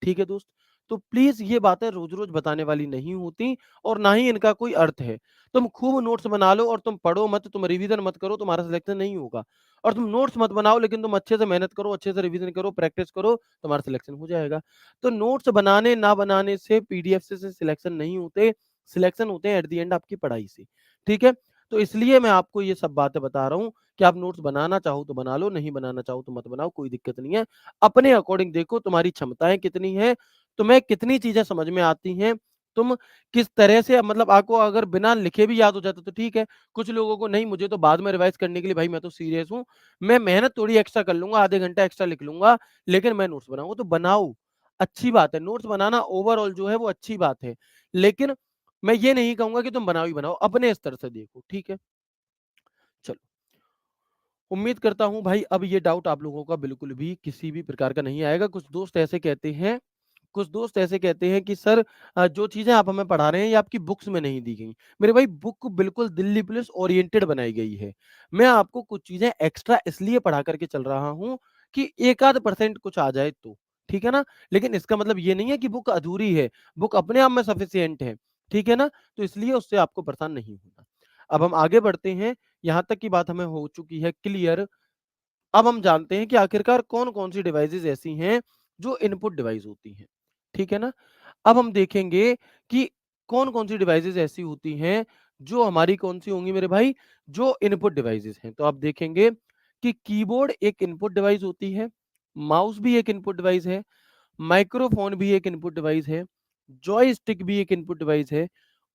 ठीक है दोस्त? तो प्लीज़ ये बातें रोज़-रोज़ बताने वाली नहीं होती और ना ही इनका कोई अर्थ है। तुम खूब नोट्स बना लो और तुम पढ़ो मत, तुम रिवीज़न मत करो, तुम्हारा सिलेक्शन नहीं होगा। और तुम नोट्स मत बनाओ लेकिन तुम अच्छे से मेहनत करो, अच्छे से रिवीज़न करो, प्रैक्टिस करो, तुम्हारा सिलेक्शन हो जाएगा। तो नोट्स बनाने ना बनाने से, पीडीएफ से सिलेक्शन नहीं होते, सिलेक्शन होते हैं एट द एंड आपकी पढ़ाई से। ठीक है? तो इसलिए मैं आपको ये सब बातें बता रहा हूँ कि आप नोट्स बनाना चाहो तो बना लो, नहीं बनाना चाहो तो मत बनाओ, कोई दिक्कत नहीं है। अपने अकॉर्डिंग देखो तुम्हारी क्षमताएँ कितनी हैं, तुम्हें कितनी चीज़ें समझ में आती हैं, तुम किस तरह से, मतलब आपको अगर बिना लिखे भी याद हो जाता तो ठीक है। कुछ लोगों को नहीं, मुझे तो बाद में रिवाइज़ करने के लिए भाई मैं तो सीरियस हूँ, मैं मेहनत थोड़ी एक्स्ट्रा कर लूँगा, आधे घंटा एक्स्ट्रा लिख लूँगा, लेकिन मैं नोट्स बनाऊँगा। तो बनाओ, अच्छी बात है, नोट्स बनाना ओवरऑल जो है वो अच्छी बात है। लेकिन मैं ये नहीं कहूँगा कि तुम बनाओ ही बनाओ, अपने स्तर से देखो, ठीक है? चलो, उम्मीद करता हूँ भाई अब ये डाउट आप लोगों का बिल्कुल भी किसी भी प्रकार का नहीं आएगा। कुछ दोस्त ऐसे कहते हैं कि सर जो चीज़ें आप हमें पढ़ा रहे हैं ये आपकी बुक्स में नहीं दी गई। मेरे भाई बुक बिल्कुल दिल्ली पुलिस ओरिएंटेड बनाई गई है। मैं आपको कुछ चीज़ें एक्स्ट्रा इसलिए पढ़ा करके चल रहा हूँ कि एक आध परसेंट कुछ आ जाए तो, ठीक है ना? लेकिन इसका मतलब ये नहीं है कि बुक अधूरी है, बुक अपने आप में सफिशिएंट है, ठीक है ना? तो इसलिए उससे आपको परेशान नहीं होना। अब हम आगे बढ़ते हैं, यहाँ तक की बात हमें हो चुकी है क्लियर। अब हम जानते हैं कि आखिरकार कौन-कौन सी डिवाइसेज़ ऐसी हैं जो इनपुट डिवाइस होती हैं, ठीक है ना? अब हम देखेंगे कि कौन-कौन सी डिवाइसेज़ ऐसी होती हैं जो हमारी कौन-सी होंगी मेरे भाई, जो इनपुट डिवाइसेज़ हैं। तो आप देखेंगे कि कीबोर्ड एक इनपुट डिवाइस होती है, माउस भी एक इनपुट डिवाइस है, माइक्रोफ़ोन भी एक इनपुट डिवाइस है, जॉयस्टिक भी एक इनपुट डिवाइस है,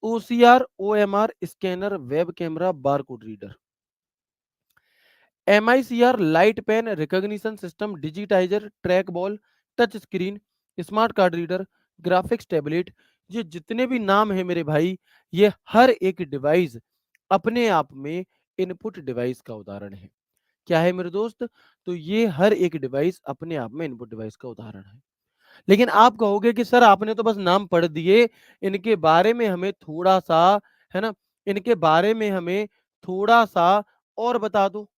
OCR, OMR, scanner, web camera, barcode reader. MICR, light pen recognition system, digitiser, track ball, touch screen, smart card reader, graphics tablet, ये जितने भी नाम हैं मेरे भाई, ये हर एक डिवाइस अपने आप में इनपुट डिवाइस का उदाहरण है। क्या है मेरे दोस्त? तो ये हर एक डिवाइस अपने आप में इनपुट डिवाइस का उदाहरण है। लेकिन आप कहोगे कि सर आपने तो बस नाम पढ़ दिए, इनके बारे में हमें थोड़ा-सा, है ना? इनके बारे में हमें थोड़ा-सा और बता दो।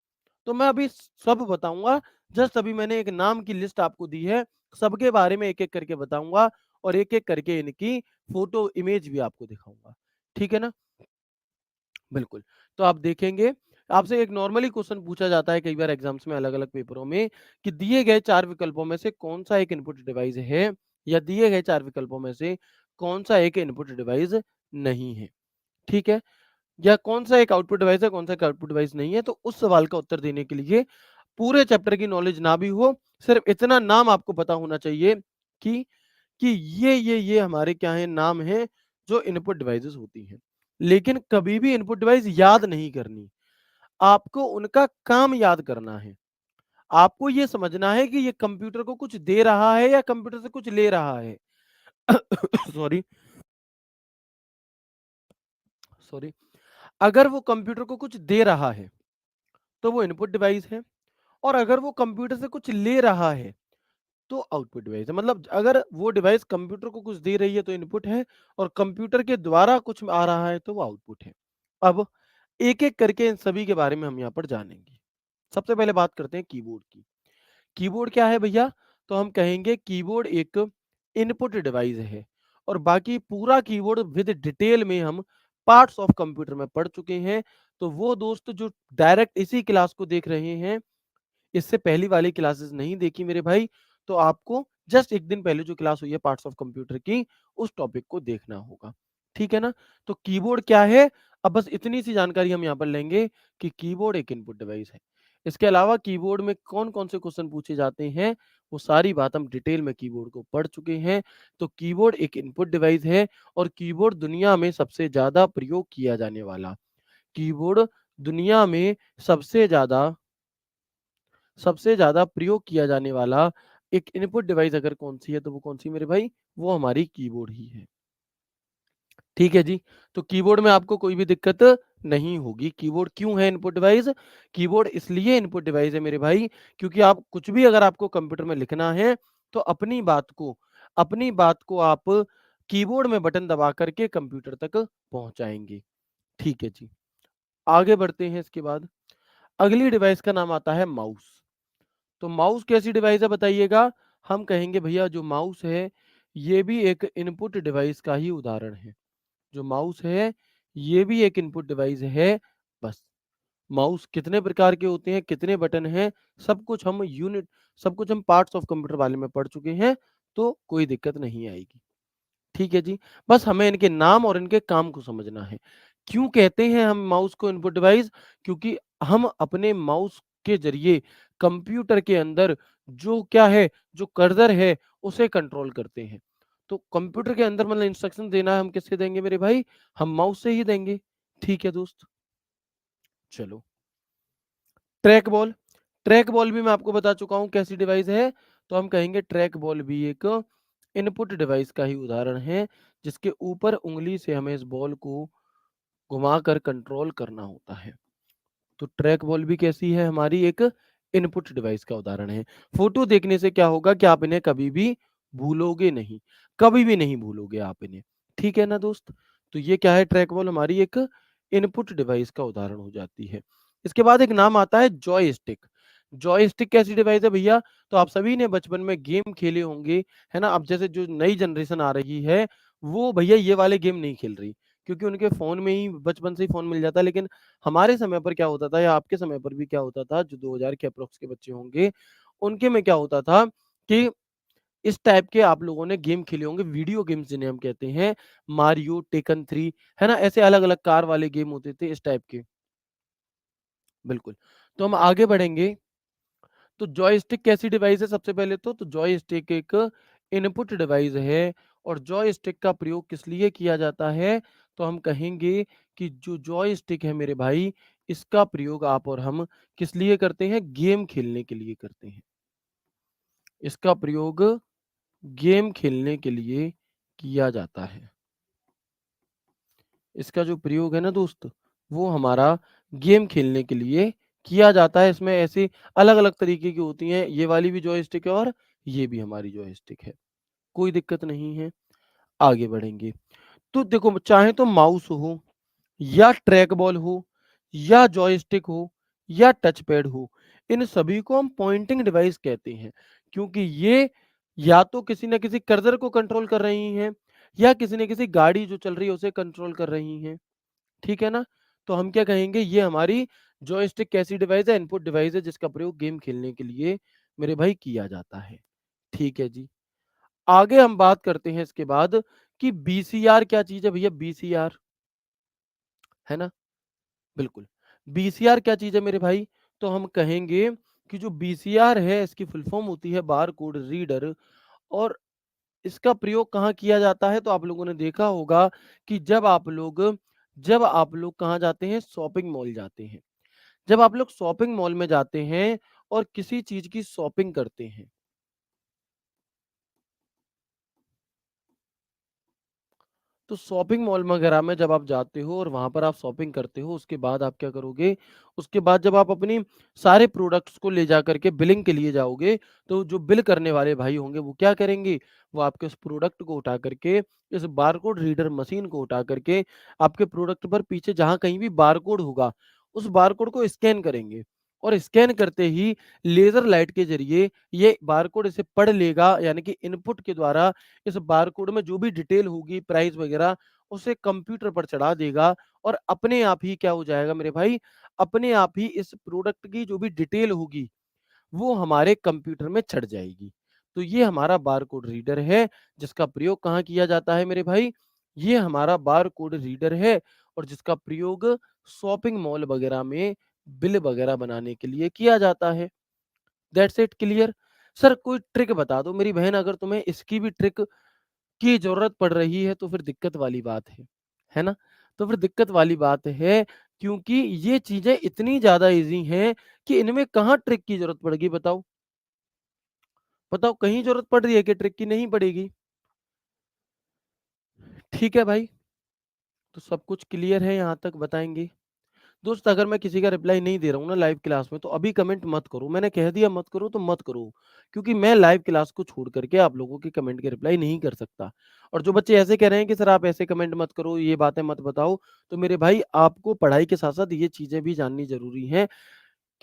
तो मैं अभी सब बताऊँगा, जस्ट अभी मैंने एक नाम की लिस्ट आपको दी है, सबके बारे में एक-एक करके बताऊँगा और एक-एक करके इनकी फ़ोटो, इमेज भी आपको दिखाऊँगा। ठीक है ना? बिल्कुल। तो आप देखेंगे, आपसे एक नॉर्मली क्वेश्चन पूछा जाता है कई बार एग्ज़ाम्स में अलग-अलग पेपरों में कि दिए गए 4 विकल्पों में से कौन-सा एक इनपुट डिवाइस है या दिए गए 4 विकल्पों में से कौन-सा एक इनपुट डिवाइस नहीं है, ठीक है? या कौन-सा एक आउटपुट डिवाइस है, कौन-सा एक आउटपुट डिवाइस नहीं है, तो उस सवाल का उत्तर देने के लिए पूरे चैप्टर की नॉलेज ना भी हो, सिर्फ़ इतना नाम आपको पता होना चाहिए कि ये हमारे क्या हैं, नाम हैं, जो इनपुट डिवाइसेज़ होती हैं। लेकिन कभी भी इनपुट डिवाइस याद नहीं करनी, आपको उनका काम याद करना है। आपको ये समझना है कि ये कंप्यूटर को कुछ दे रहा है या कंप्यूटर से कुछ ले रहा है। Sorry, sorry. अगर वो कंप्यूटर को कुछ दे रहा है, तो वो इनपुट डिवाइस है और अगर वो कंप्यूटर से कुछ ले रहा है, तो आउटपुट डिवाइस है। मतलब अगर वो डिवाइस कंप्यूटर को कुछ दे रही है तो इनपुट है और कंप्यूटर के द्वारा कुछ आ रहा है तो वो आउटपुट है। अब एक-एक करके इन सभी के बारे में हम यहाँ पर जानेंगे। सबसे पहले बात करते हैं कीबोर्ड की। कीबोर्ड क्या है भैया? तो हम कहेंगे कीबोर्ड एक इनपुट डिवाइस है और बाकी पूरा कीबोर्ड विद डिटेल में हम पार्ट्स ऑफ कंप्यूटर में पढ़ चुके हैं। तो वो दोस्त जो डायरेक्ट इसी क्लास को देख रहे हैं, इससे पहली वाली क्लासेस नहीं देखी मेरे भाई, तो आपको जस्ट 1 दिन पहले जो क्लास हुई है पार्ट्स ऑफ कंप्यूटर की, उस टॉपिक को देखना होगा। ठीक है ना? तो कीबोर्ड क्या है? अब बस इतनी सी जानकारी हम यहाँ पर लेंगे कि कीबोर्ड एक इनपुट डिवाइस है। इसके अलावा कीबोर्ड में कौन-कौन से क्वेश्चन पूछे जाते हैं, वो सारी बात हम डिटेल में कीबोर्ड को पढ़ चुके हैं। तो कीबोर्ड एक इनपुट डिवाइस है और कीबोर्ड दुनिया में सबसे ज़्यादा प्रयोग किया जाने वाला, कीबोर्ड दुनिया में सबसे ज़्यादा सबसे ज़्यादा प्रयोग किया जाने वाला एक इनपुट डिवाइस अगर कौन-सी है, तो वो कौन-सी मेरे भाई? वो हमारी कीबोर्ड ही है। ठीक है जी? तो कीबोर्ड में आपको कोई भी दिक्कत नहीं होगी। कीबोर्ड क्यों है इनपुट डिवाइस? कीबोर्ड इसलिए इनपुट डिवाइस है मेरे भाई, क्योंकि आप कुछ भी अगर आपको कंप्यूटर में लिखना है, तो अपनी बात को आप कीबोर्ड में बटन दबा कर के कंप्यूटर तक पहुँचाएँगे। ठीक है जी। आगे बढ़ते हैं इसके बाद। अगली डिवाइस का नाम आता है माउस। तो माउस कैसी डिवाइस है बताइएगा? हम कहेंगे भैया जो माउस है, ये भी एक इनपुट डिवाइस का ही उदाहरण है। जो माउस है, ये भी एक इनपुट डिवाइस है, बस। माउस कितने प्रकार के होते हैं, कितने बटन हैं, सब कुछ हम पार्ट्स ऑफ कंप्यूटर वाले में पढ़ चुके हैं, तो कोई दिक्कत नहीं आएगी। ठीक है जी। बस हमें इनके नाम और इनके काम को समझना है। क्यों कहते हैं हम माउस को इनपुट डिवाइस? क्योंकि हम अपने माउस के ज़रिए कंप्यूटर के अंदर जो क्या है, जो कर्सर है, उसे कंट्रोल करते हैं। तो कंप्यूटर के अंदर मतलब इंस्ट्रक्शन देना है हम किससे देंगे मेरे भाई? हम माउस से ही देंगे। ठीक है दोस्त? चलो। ट्रैक बॉल, ट्रैक बॉल भी मैं आपको बता चुका हूँ कैसी डिवाइस है, तो हम कहेंगे ट्रैक बॉल भी एक इनपुट डिवाइस का ही उदाहरण है, जिसके ऊपर उँगली से हमें इस बॉल को घुमाकर कंट्रोल करना होता है। तो ट्रैक बॉल भी कैसी है हमारी एक इनपुट डिवाइस का उदाहरण है। फ़ोटो देखने से क्या होगा कि आप इन्हें कभी भी भूलोगे नहीं, कभी भी नहीं भूलोगे आप इन्हें। ठीक है ना दोस्त? तो ये क्या है ट्रैक बॉल हमारी एक इनपुट डिवाइस का उदाहरण हो जाती है। इसके बाद एक नाम आता है जॉयस्टिक। जॉयस्टिक कैसी डिवाइस है भैया? तो आप सभी ने बचपन में गेम खेले होंगे, है ना? अब जैसे जो नई जनरेशन आ रही है, वो भैया ये वाले गेम नहीं खेल रही, क्योंकि उनके फ़ोन में ही बचपन से ही फ़ोन मिल जाता है। लेकिन हमारे समय पर क्या होता था या आपके समय पर भी क्या होता था, जो 2000 के एप्रॉक्स के बच्चे होंगे, उनके में क्या होता था कि इस टाइप के आप लोगों ने गेम खेले होंगे, वीडियो गेम्स जिन्हें हम कहते हैं, मारियो, टेकन 3, है ना? ऐसे अलग-अलग कार वाले गेम होते थे इस टाइप के। बिल्कुल। तो हम आगे बढ़ेंगे, तो जॉयस्टिक कैसी डिवाइस है सबसे पहले तो जॉयस्टिक एक इनपुट डिवाइस है और जॉयस्टिक का प्रयोग किस लिए किया जाता है? तो हम कहेंगे कि जो जॉयस्टिक है मेरे भाई, इसका प्रयोग आप और हम किस लिए करते हैं? गेम खेलने के लिए करते हैं। इसका प्रयोग गेम खेलने के लिए किया जाता है। इसका जो प्रयोग है ना दोस्त, वो हमारा गेम खेलने के लिए किया जाता है। इसमें ऐसी अलग-अलग तरीके की होती हैं, ये वाली भी जॉयस्टिक है और ये भी हमारी जॉयस्टिक है। कोई दिक्कत नहीं है, आगे बढ़ेंगे। तो देखो चाहे तो माउस हो या ट्रैक बॉल हो या जॉयस्टिक हो या टच पैड हो, इन सभी को हम पॉइंटिंग डिवाइस कहते हैं, क्योंकि ये या तो किसी न किसी कर्सर को कंट्रोल कर रही हैं या किसी न किसी गाड़ी जो चल रही है उसे कंट्रोल कर रही हैं। ठीक है ना? तो हम क्या कहेंगे, ये हमारी जॉयस्टिक कैसी डिवाइस है, इनपुट डिवाइस है जिसका प्रयोग गेम खेलने के लिए मेरे भाई किया जाता है। ठीक है जी। आगे हम बात करते हैं इसके बाद कि बीसीआर क्या चीज़ है भैया, बीसीआर, है ना? बिल्कुल। बीसीआर क्या चीज़ है मेरे भाई? तो हम कहेंगे कि जो बीसीआर है इसकी फुल फॉर्म होती है बारकोड रीडर। और इसका प्रयोग कहाँ किया जाता है? तो आप लोगों ने देखा होगा कि जब आप लोग कहाँ जाते हैं? शॉपिंग मॉल जाते हैं। जब आप लोग शॉपिंग मॉल में जाते हैं और किसी चीज़ की शॉपिंग करते हैं, तो शॉपिंग मॉल वगैरह में जब आप जाते हो और वहाँ पर आप शॉपिंग करते हो, उसके बाद आप क्या करोगे? उसके बाद जब आप अपनी सारे प्रोडक्ट्स को ले जाकर के बिलिंग के लिए जाओगे, तो जो बिल करने वाले भाई होंगे, वो क्या करेंगे? वो आपके उस प्रोडक्ट को उठा करके, इस बारकोड रीडर मशीन को उठा करके, आपके प्रोडक्ट पर पीछे जहाँ कहीं भी बारकोड होगा, उस बारकोड को स्कैन करेंगे। और स्कैन करते ही लेज़र लाइट के ज़रिए ये बारकोड इसे पढ़ लेगा, यानी कि इनपुट के द्वारा इस बारकोड में जो भी डिटेल होगी प्राइस वगैरह, उसे कंप्यूटर पर चढ़ा देगा और अपने आप ही क्या हो जाएगा मेरे भाई, अपने आप ही इस प्रोडक्ट की जो भी डिटेल होगी वो हमारे कंप्यूटर में चढ़ जाएगी। तो ये हमारा बारकोड रीडर है, जिसका प्रयोग कहाँ किया जाता है मेरे भाई? ये हमारा बारकोड रीडर है और जिसका प्रयोग शॉपिंग मॉल वगैरह में बिल वगैरह बनाने के लिए किया जाता है। That's it, clear? सर कोई ट्रिक बता दो मेरी बहन, अगर तुम्हें इसकी भी ट्रिक की ज़रूरत पड़ रही है तो फिर दिक्कत वाली बात है ना? तो फिर दिक्कत वाली बात है, क्योंकि ये चीज़ें इतनी ज़्यादा ईज़ी हैं कि इनमें कहाँ ट्रिक की ज़रूरत पड़ेगी बताओ? बताओ कहीं ज़रूरत पड़ रही है कि ट्रिक की? नहीं पड़ेगी। ठीक है भाई, तो सब कुछ क्लियर है यहाँ तक बताएँगे? दोस्त अगर मैं किसी का रिप्लाई नहीं दे रहा हूँ ना लाइव क्लास में, तो अभी कमेंट मत करो। मैंने कह दिया मत करो तो मत करो, क्योंकि मैं लाइव क्लास को छोड़ करके आप लोगों के कमेंट के रिप्लाई नहीं कर सकता। और जो बच्चे ऐसे कह रहे हैं कि सर आप ऐसे कमेंट मत करो, ये बातें मत बताओ, तो मेरे भाई आपको पढ़ाई के साथ-साथ ये चीज़ें भी जाननी ज़रूरी हैं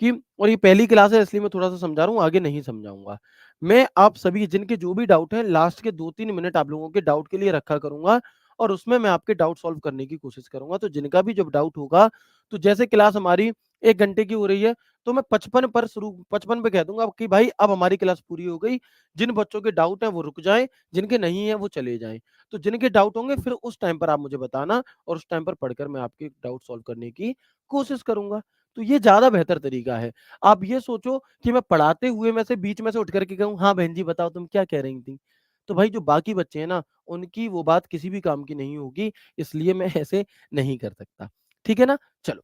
कि, और ये पहली क्लास है इसलिए मैं थोड़ा-सा समझा रहा हूँ, आगे नहीं समझाऊँगा। मैं आप सभी जिनके जो भी डाउट हैं, लास्ट के 2-3 मिनट आप लोगों के डाउट के लिए रखा करूँगा और उसमें मैं आपके डाउट सॉल्व करने की कोशिश करूँगा। तो जिनका भी जब डाउट होगा, तो जैसे क्लास हमारी 1 घंटे की हो रही है, तो मैं 55 पे कह दूँगा कि भाई अब हमारी क्लास पूरी हो गई। जिन बच्चों के डाउट हैं वो रुक जाएँ, जिनके नहीं हैं वो चले जाएँ। तो जिनके डाउट होंगे फिर उस टाइम पर आप मुझे बताना और उस टाइम पर पढ़कर मैं आपके डाउट सॉल्व करने की कोशिश करूँगा। तो ये ज़्यादा बेहतर तरीका है। आप ये सोचो कि मैं पढ़ाते हुए में से बीच में से उठ कर के कहूँ, "हाँ, बहन जी बताओ तुम क्या कह रही थी?" तो भाई जो बाकी बच्चे हैं ना, उनकी वो बात किसी भी काम की नहीं होगी, इसलिए मैं ऐसे नहीं कर सकता। ठीक है ना? चलो,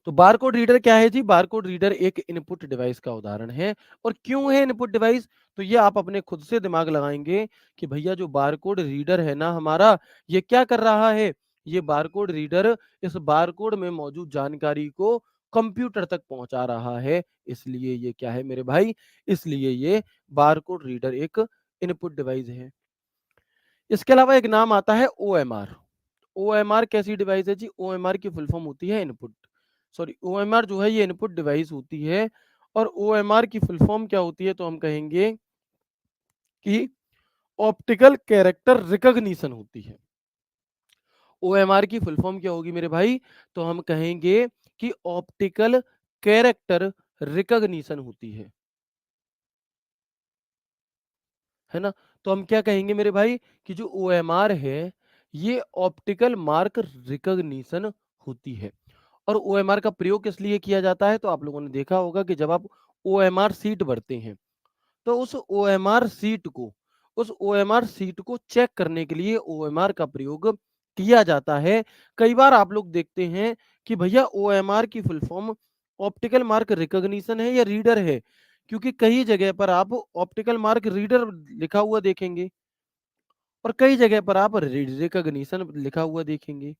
तो बारकोड रीडर क्या है जी? बारकोड रीडर एक इनपुट डिवाइस का उदाहरण है। और क्यों है इनपुट डिवाइस? तो ये आप अपने खुद से दिमाग लगाएँगे कि भैया जो बारकोड रीडर है ना हमारा, ये क्या कर रहा है? ये बारकोड रीडर इस बारकोड में मौजूद जानकारी को कंप्यूटर तक पहुँचा रहा है। इसलिए ये क्या है मेरे भाई? इसलिए ये बारकोड रीडर एक इनपुट डिवाइस है। इसके अलावा एक नाम आता है ओएमआर। ओएमआर कैसी डिवाइस है जी? ओएमआर की फुल फॉर्म होती है इनपुट, सॉरी, ओएमआर जो है ये इनपुट डिवाइस होती है। और ओएमआर की फुल फॉर्म क्या होती है? तो हम कहेंगे कि ऑप्टिकल कैरेक्टर रिकॉग्निशन होती है। ओएमआर की फुल फॉर्म क्या होगी मेरे भाई? तो हम कहेंगे कि ऑप्टिकल कैरेक्टर रिकॉग्निशन होती है ना? तो हम क्या कहेंगे मेरे भाई कि जो ओएमआर है, ये ऑप्टिकल मार्क रिकॉग्निशन होती है। और ओएमआर का प्रयोग किस लिए किया जाता है? तो आप लोगों ने देखा होगा कि जब आप ओएमआर शीट भरते हैं, तो उस ओएमआर सीट को चेक करने के लिए ओएमआर का प्रयोग किया जाता है। कई बार आप लोग देखते हैं कि भैया ओएमआर की full form optical mark recognition है या रीडर है? क्योंकि कई जगह पर आप ऑप्टिकल मार्क रीडर लिखा हुआ देखेंगे। और कई जगह पर आप रिकॉग्निशन लिखा हुआ देखेंगे।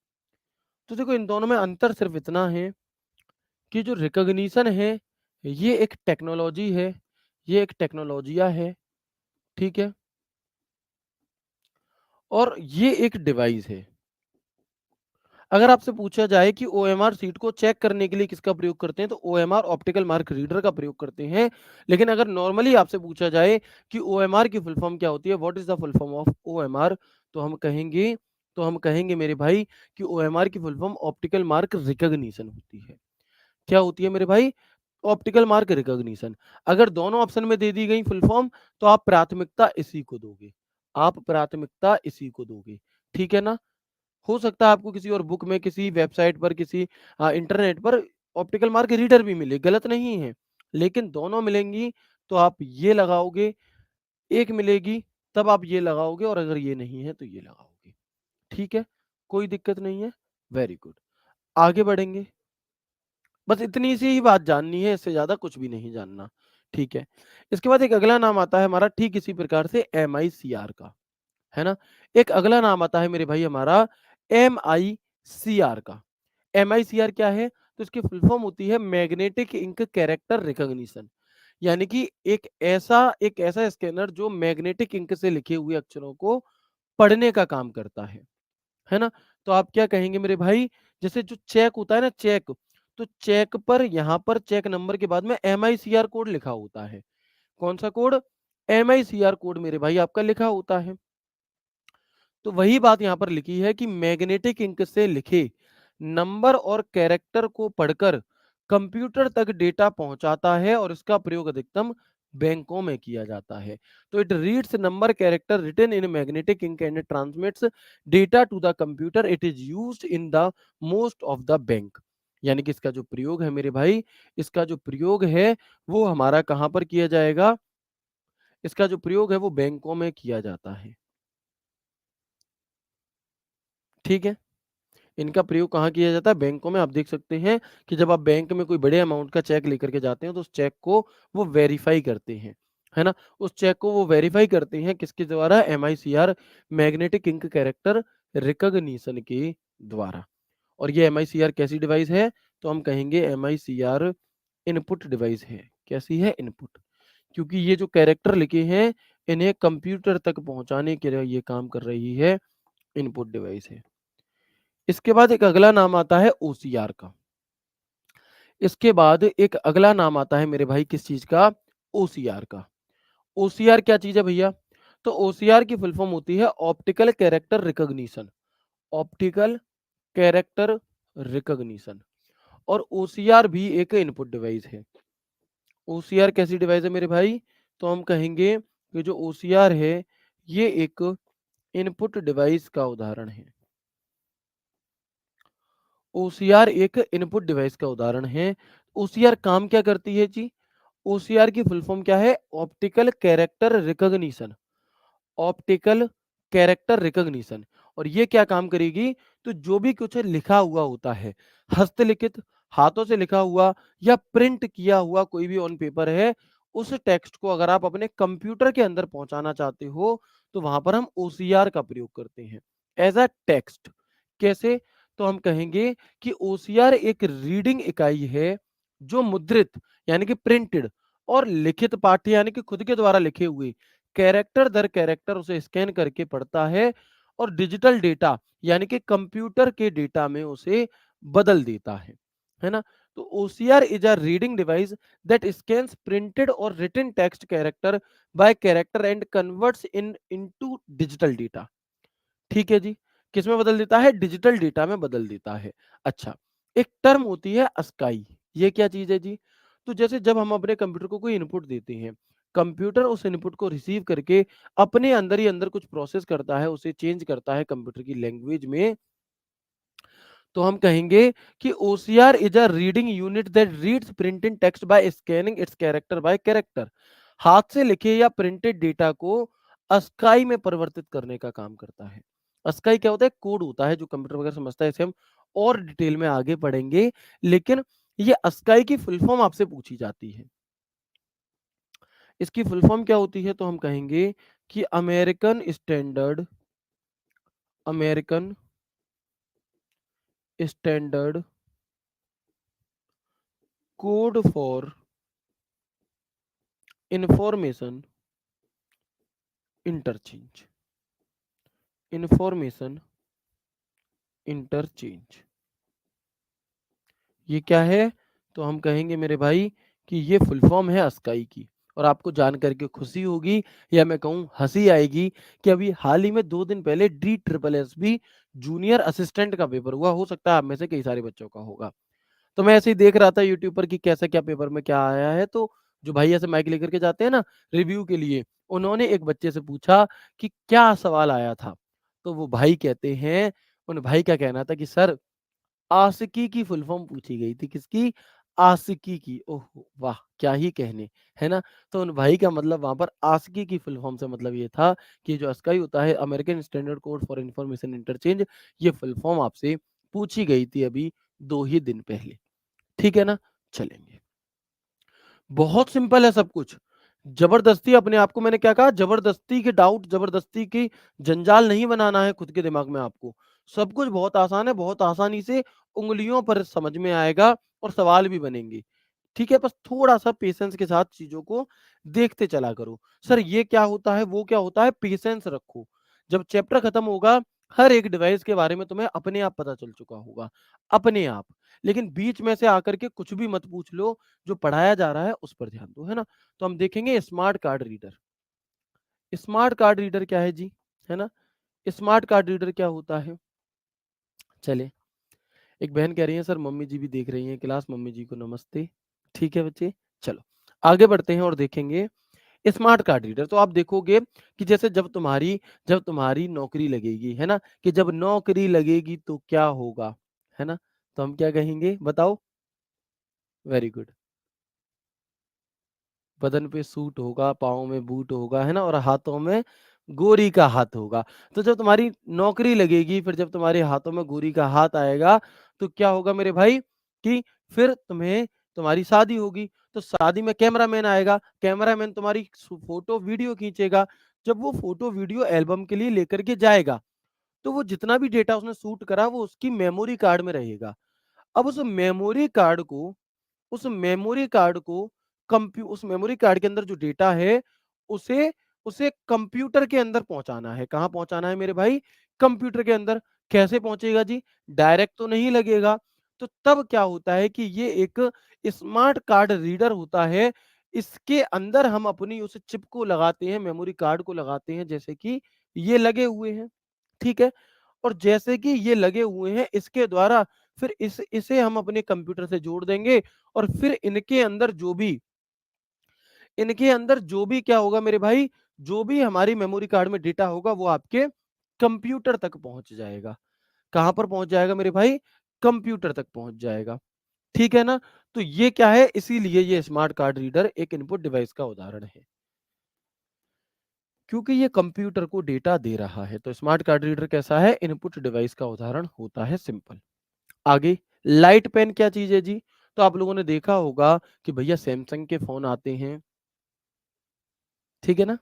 तो देखो इन दोनों में अंतर सिर्फ इतना है कि जो रिकॉग्निशन है, ये एक टेक्नोलॉजी है, ये एक टेक्नोलॉजिया है, ठीक है? और ये एक डिवाइस है। अगर आपसे पूछा जाए कि ओएमआर शीट को चेक करने के लिए किसका प्रयोग करते हैं, तो ओएमआर ऑप्टिकल मार्क रीडर का प्रयोग करते हैं। लेकिन अगर नॉर्मली आपसे पूछा जाए कि ओएमआर की फुल फॉर्म क्या होती है, what is the full form of OMR, तो हम कहेंगे मेरे भाई कि ओएमआर की full form optical mark recognition होती है। क्या होती है मेरे भाई? Optical mark recognition. अगर दोनों ऑप्शन में दे दी गई फुल फॉर्म, तो आप प्राथमिकता इसी को दोगे। आप प्राथमिकता इसी को दोगे। ठीक है ना? हो सकता है आपको किसी और बुक में, किसी वेबसाइट पर, किसी इंटरनेट पर ऑप्टिकल मार्क रीडर भी मिले, गलत नहीं है। लेकिन दोनों मिलेंगी तो आप ये लगाओगे, एक मिलेगी तब आप ये लगाओगे, और अगर ये नहीं है तो ये लगाओगे। ठीक है? कोई दिक्कत नहीं है? Very good. आगे बढ़ेंगे। बस इतनी सी ही बात जाननी है, इससे ज़्यादा कुछ भी नहीं जानना। ठीक है? इसके बाद एक अगला नाम आता है हमारा ठीक इसी प्रकार से एमआईसीआर का, है ना? एक अगला नाम आता है मेरे भाई हमारा एमआईसीआर का। एमआईसीआर क्या है? तो इसकी फुल फॉर्म होती है मैग्नेटिक इंक कैरेक्टर रिकॉग्निशन। यानी कि एक ऐसा स्कैनर जो मैग्नेटिक इंक से लिखे हुए अक्षरों को पढ़ने का काम करता है ना? तो आप क्या कहेंगे मेरे भाई, जैसे जो चेक होता है ना, चेक, तो चेक पर यहाँ पर चेक नंबर के बाद में एमआईसीआर कोड लिखा होता है। कौन सा कोड? एमआईसीआर कोड मेरे भाई आपका लिखा होता है। तो वही बात यहाँ पर लिखी है कि मैग्नेटिक इंक से लिखे नंबर और कैरेक्टर को पढ़कर कंप्यूटर तक डेटा पहुंचाता है, और इसका प्रयोग अधिकतम बैंकों में किया जाता है। तो it reads number character written in magnetic ink and transmits data to the computer. It is used in the most of the bank. यानी कि इसका जो प्रयोग है मेरे भाई, इसका जो प्रयोग है वो हमारा कहाँ पर किया जाएगा? इसका जो प्रयोग है वो बैंकों में किया जाता है। ठीक है? इनका प्रयोग कहाँ किया जाता है? बैंकों में। आप देख सकते हैं कि जब आप बैंक में कोई बड़े अमाउंट का चेक लेकर के जाते हैं, तो उस चेक को वो वेरीफाई करते हैं, है ना? उस चेक को वो वेरीफाई करते हैं किसके द्वारा? MICR, magnetic ink character recognition के द्वारा। और ये एमआईसीआर कैसी डिवाइस है? तो हम कहेंगे एमआईसीआर इनपुट डिवाइस है। कैसी है? इनपुट। क्योंकि ये जो कैरेक्टर लिखे हैं, इन्हें कंप्यूटर तक पहुंचाने के लिए ये काम कर रही है, इनपुट डिवाइस है। इसके बाद एक अगला नाम आता है ओसीआर का। इसके बाद एक अगला नाम आता है मेरे भाई किस चीज का? ओसीआर का। ओसीआर क्या चीज है भैया? तो ओसीआर की फुल फॉर्म होती है optical character recognition. Optical character recognition. और ओसीआर भी एक इनपुट डिवाइस है। ओसीआर कैसी डिवाइस है मेरे भाई? तो हम कहेंगे कि जो ओसीआर है, ये एक इनपुट डिवाइस का उदाहरण है। ओसीआर एक इनपुट डिवाइस का उदाहरण है। ओसीआर काम क्या करती है जी? ओसीआर की फुल फॉर्म क्या है? Optical character recognition. Optical character recognition. और ये क्या काम करेगी? तो जो भी कुछ लिखा हुआ होता है, हस्तलिखित, हाथों से लिखा हुआ या प्रिंट किया हुआ कोई भी ऑन पेपर है, उस टेक्स्ट को अगर आप अपने कंप्यूटर के अंदर पहुंचाना चाहते हो, तो वहां पर हम ओसीआर का प्रयोग करते हैं एज अ टेक्स्ट। कैसे? तो हम कहेंगे कि ओसीआर एक रीडिंग इकाई है जो मुद्रित यानी कि प्रिंटेड और लिखित पाठ्य यानी कि खुद के द्वारा लिखे हुए कैरेक्टर दर कैरेक्टर उसे स्कैन करके पढ़ता है, और डिजिटल डेटा यानी कि कंप्यूटर के डेटा में उसे बदल देता है ना? तो OCR is a reading device that scans printed और written text character by character and converts in into digital data. ठीक है जी? किसमें बदल देता है? डिजिटल डेटा में बदल देता है। अच्छा, एक टर्म होती है अस्काई। ये क्या चीज़ है जी? तो जैसे जब हम अपने कंप्यूटर को कोई इनपुट देते हैं, कंप्यूटर उस इनपुट को रिसीव करके अपने अंदर ही अंदर कुछ प्रोसेस करता है, उसे चेंज करता है कंप्यूटर की लैंग्वेज में, तो हम कहेंगे कि OCR is a reading unit that reads printed text bye scanning it's character by character. हाथ से लिखे या प्रिंटेड डेटा को अस्काई में परिवर्तित करने का काम करता है। अस्काई क्या होता है? कोड होता है जो कंप्यूटर वगैरह समझता है। इसे हम और डिटेल में आगे पढ़ेंगे, लेकिन ये अस्काई की फुल फॉर्म आपसे पूछी जाती है। इसकी फुल फॉर्म क्या होती है? तो हम कहेंगे कि American standard American standard code for information interchange. Information interchange ये क्या है? तो हम कहेंगे मेरे भाई कि ये फुल फॉर्म है अस्काई की। और आपको जान करके खुशी होगी या मैं कहूँ हंसी आएगी कि अभी हाल ही में 2 दिन पहले DSSS जूनियर असिस्टेंट का पेपर हुआ। हो सकता है आप में से कई सारे बच्चों का होगा। तो मैं ऐसे ही देख रहा था यूट्यूब पर कि कैसा क्या पेपर में क्या आया है। तो जो भाई ऐसे माइक लेकर के जाते हैं ना रिव्यू के लिए, उन्होंने एक बच्चे से पूछा कि क्या सवाल आया था। तो वो भाई कहते हैं, उन भाई का कहना था कि सर आशिकी की फुल फॉर्म पूछी गई थी। किसकी? आशिकी की। ओह वाह! क्या ही कहने, है ना? तो उन भाई का मतलब वहाँ पर आशिकी की फुल फॉर्म से मतलब ये था कि जो ASCII होता है, American standard code for information interchange, ये फुल फॉर्म आपसे पूछी गई थी अभी 2 ही दिन पहले। ठीक है ना? चलेंगे। बहुत सिंपल है सब कुछ। ज़बरदस्ती अपने आप को मैंने क्या कहा? ज़बरदस्ती के डाउट, ज़बरदस्ती की जंजाल नहीं बनाना है खुद के दिमाग में आपको। सब कुछ बहुत आसान है, बहुत आसानी से उँगलियों पर समझ में आएगा और सवाल भी बनेंगे। ठीक है? बस थोड़ा-सा पेशेंस के साथ चीज़ों को देखते चला करो। सर ये क्या होता है, वो क्या होता है? पेशेंस रखो। जब चैप्टर खत्म होगा, हर एक डिवाइस के बारे में तुम्हें अपने आप पता चल चुका होगा, अपने आप। लेकिन बीच में से आकर के कुछ भी मत पूछ लो, जो पढ़ाया जा रहा है उस पर ध्यान दो, है ना? तो हम देखेंगे smart card reader. Smart card reader क्या है जी? है ना? स्मार्ट कार्ड रीडर क्या होता है? चलें, एक बहन कह रही है सर मम्मी जी भी देख रही हैं क्लास, मम्मी जी को नमस्ते। ठीक है बच्चे, चलो आगे बढ़ते हैं और देखेंगे स्मार्ट कार्ड रीडर। तो आप देखोगे कि जैसे जब तुम्हारी नौकरी लगेगी, है ना? कि जब नौकरी लगेगी तो क्या होगा? है ना? तो हम क्या कहेंगे बताओ? Very good. बदन पे सूट होगा, पाँव में बूट होगा, है ना? और हाथों में गोरी का हाथ होगा। तो जब तुम्हारी नौकरी लगेगी, फिर जब तुम्हारे हाथों में गोरी का हाथ आएगा, तो क्या होगा मेरे भाई कि फिर तुम्हारी शादी होगी। तो शादी में कैमरामैन आएगा, कैमरामैन तुम्हारी फ़ोटो, वीडियो खींचेगा। जब वो फ़ोटो, वीडियो एल्बम के लिए लेकर के जाएगा, तो वो जितना भी डेटा उसने शूट करा, वो उसकी मेमोरी कार्ड में रहेगा। अब उस मेमोरी कार्ड को उस मेमोरी कार्ड के अंदर जो डेटा है उसे उसे कंप्यूटर के अंदर पहुंचाना है। कहाँ पहुंचाना है मेरे भाई? कंप्यूटर के अंदर। कैसे पहुंचेगा जी? डायरेक्ट तो नहीं लगेगा। तो तब क्या होता है कि ये एक स्मार्ट कार्ड रीडर होता है। इसके अंदर हम अपनी उस चिप को लगाते हैं, मेमोरी कार्ड को लगाते हैं, जैसे कि ये लगे हुए हैं। ठीक है? और जैसे कि ये लगे हुए हैं, इसके द्वारा फिर इसे हम अपने कंप्यूटर से जोड़ देंगे और फिर इनके अंदर जो भी क्या होगा मेरे भाई, जो भी हमारी मेमोरी कार्ड में डेटा होगा वो आपके कंप्यूटर तक पहुंच जाएगा। कहां पर पहुंच जाएगा मेरे भाई? कंप्यूटर तक पहुंच जाएगा। ठीक है ना? तो ये क्या है? इसीलिए ये स्मार्ट कार्ड रीडर एक इनपुट डिवाइस का उदाहरण है, क्योंकि ये कंप्यूटर को डेटा दे रहा है। तो स्मार्ट कार्ड रीडर कैसा है? इनपुट डिवाइस का उदाहरण होता है। सिंपल। आगे लाइट पेन क्या चीज है जी? तो आप लोगों ने देखा होगा कि भैया सैमसंग के फोन आते हैं। ठीक है ना?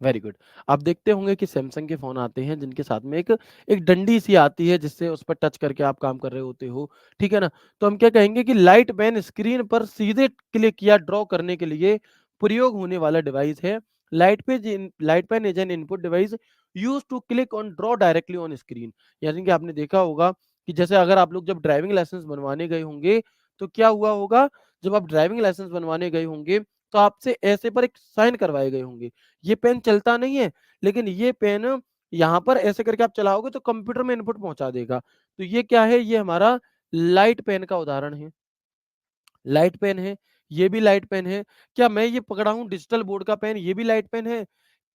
Very good. आप देखते होंगे कि सैमसंग के फ़ोन आते हैं जिनके साथ में एक एक डंडी सी आती है जिससे उस पर टच करके आप काम कर रहे होते हो, ठीक है ना? तो हम क्या कहेंगे कि लाइट पेन स्क्रीन पर सीधे क्लिक या ड्रॉ करने के लिए प्रयोग होने वाला डिवाइस है। Light pen is an input device used to click on draw directly on screen. यानी कि आपने देखा होगा कि जैसे अगर आप लोग जब ड्राइविंग लाइसेंस बनवाने गए होंगे, तो क्या हुआ होगा? जब आप ड्राइविंग लाइसेंस बनवाने गए होंगे, तो आपसे ऐसे पर एक साइन करवाए गए होंगे। ये पेन चलता नहीं है, लेकिन ये पेन यहाँ पर ऐसे करके आप चलाओगे तो कंप्यूटर में इनपुट पहुँचा देगा। तो ये क्या है? ये हमारा लाइट पेन का उदाहरण है। लाइट पेन है, ये भी लाइट पेन है। क्या मैं ये पकड़ा हूँ डिजिटल बोर्ड का पेन, ये भी लाइट पेन है?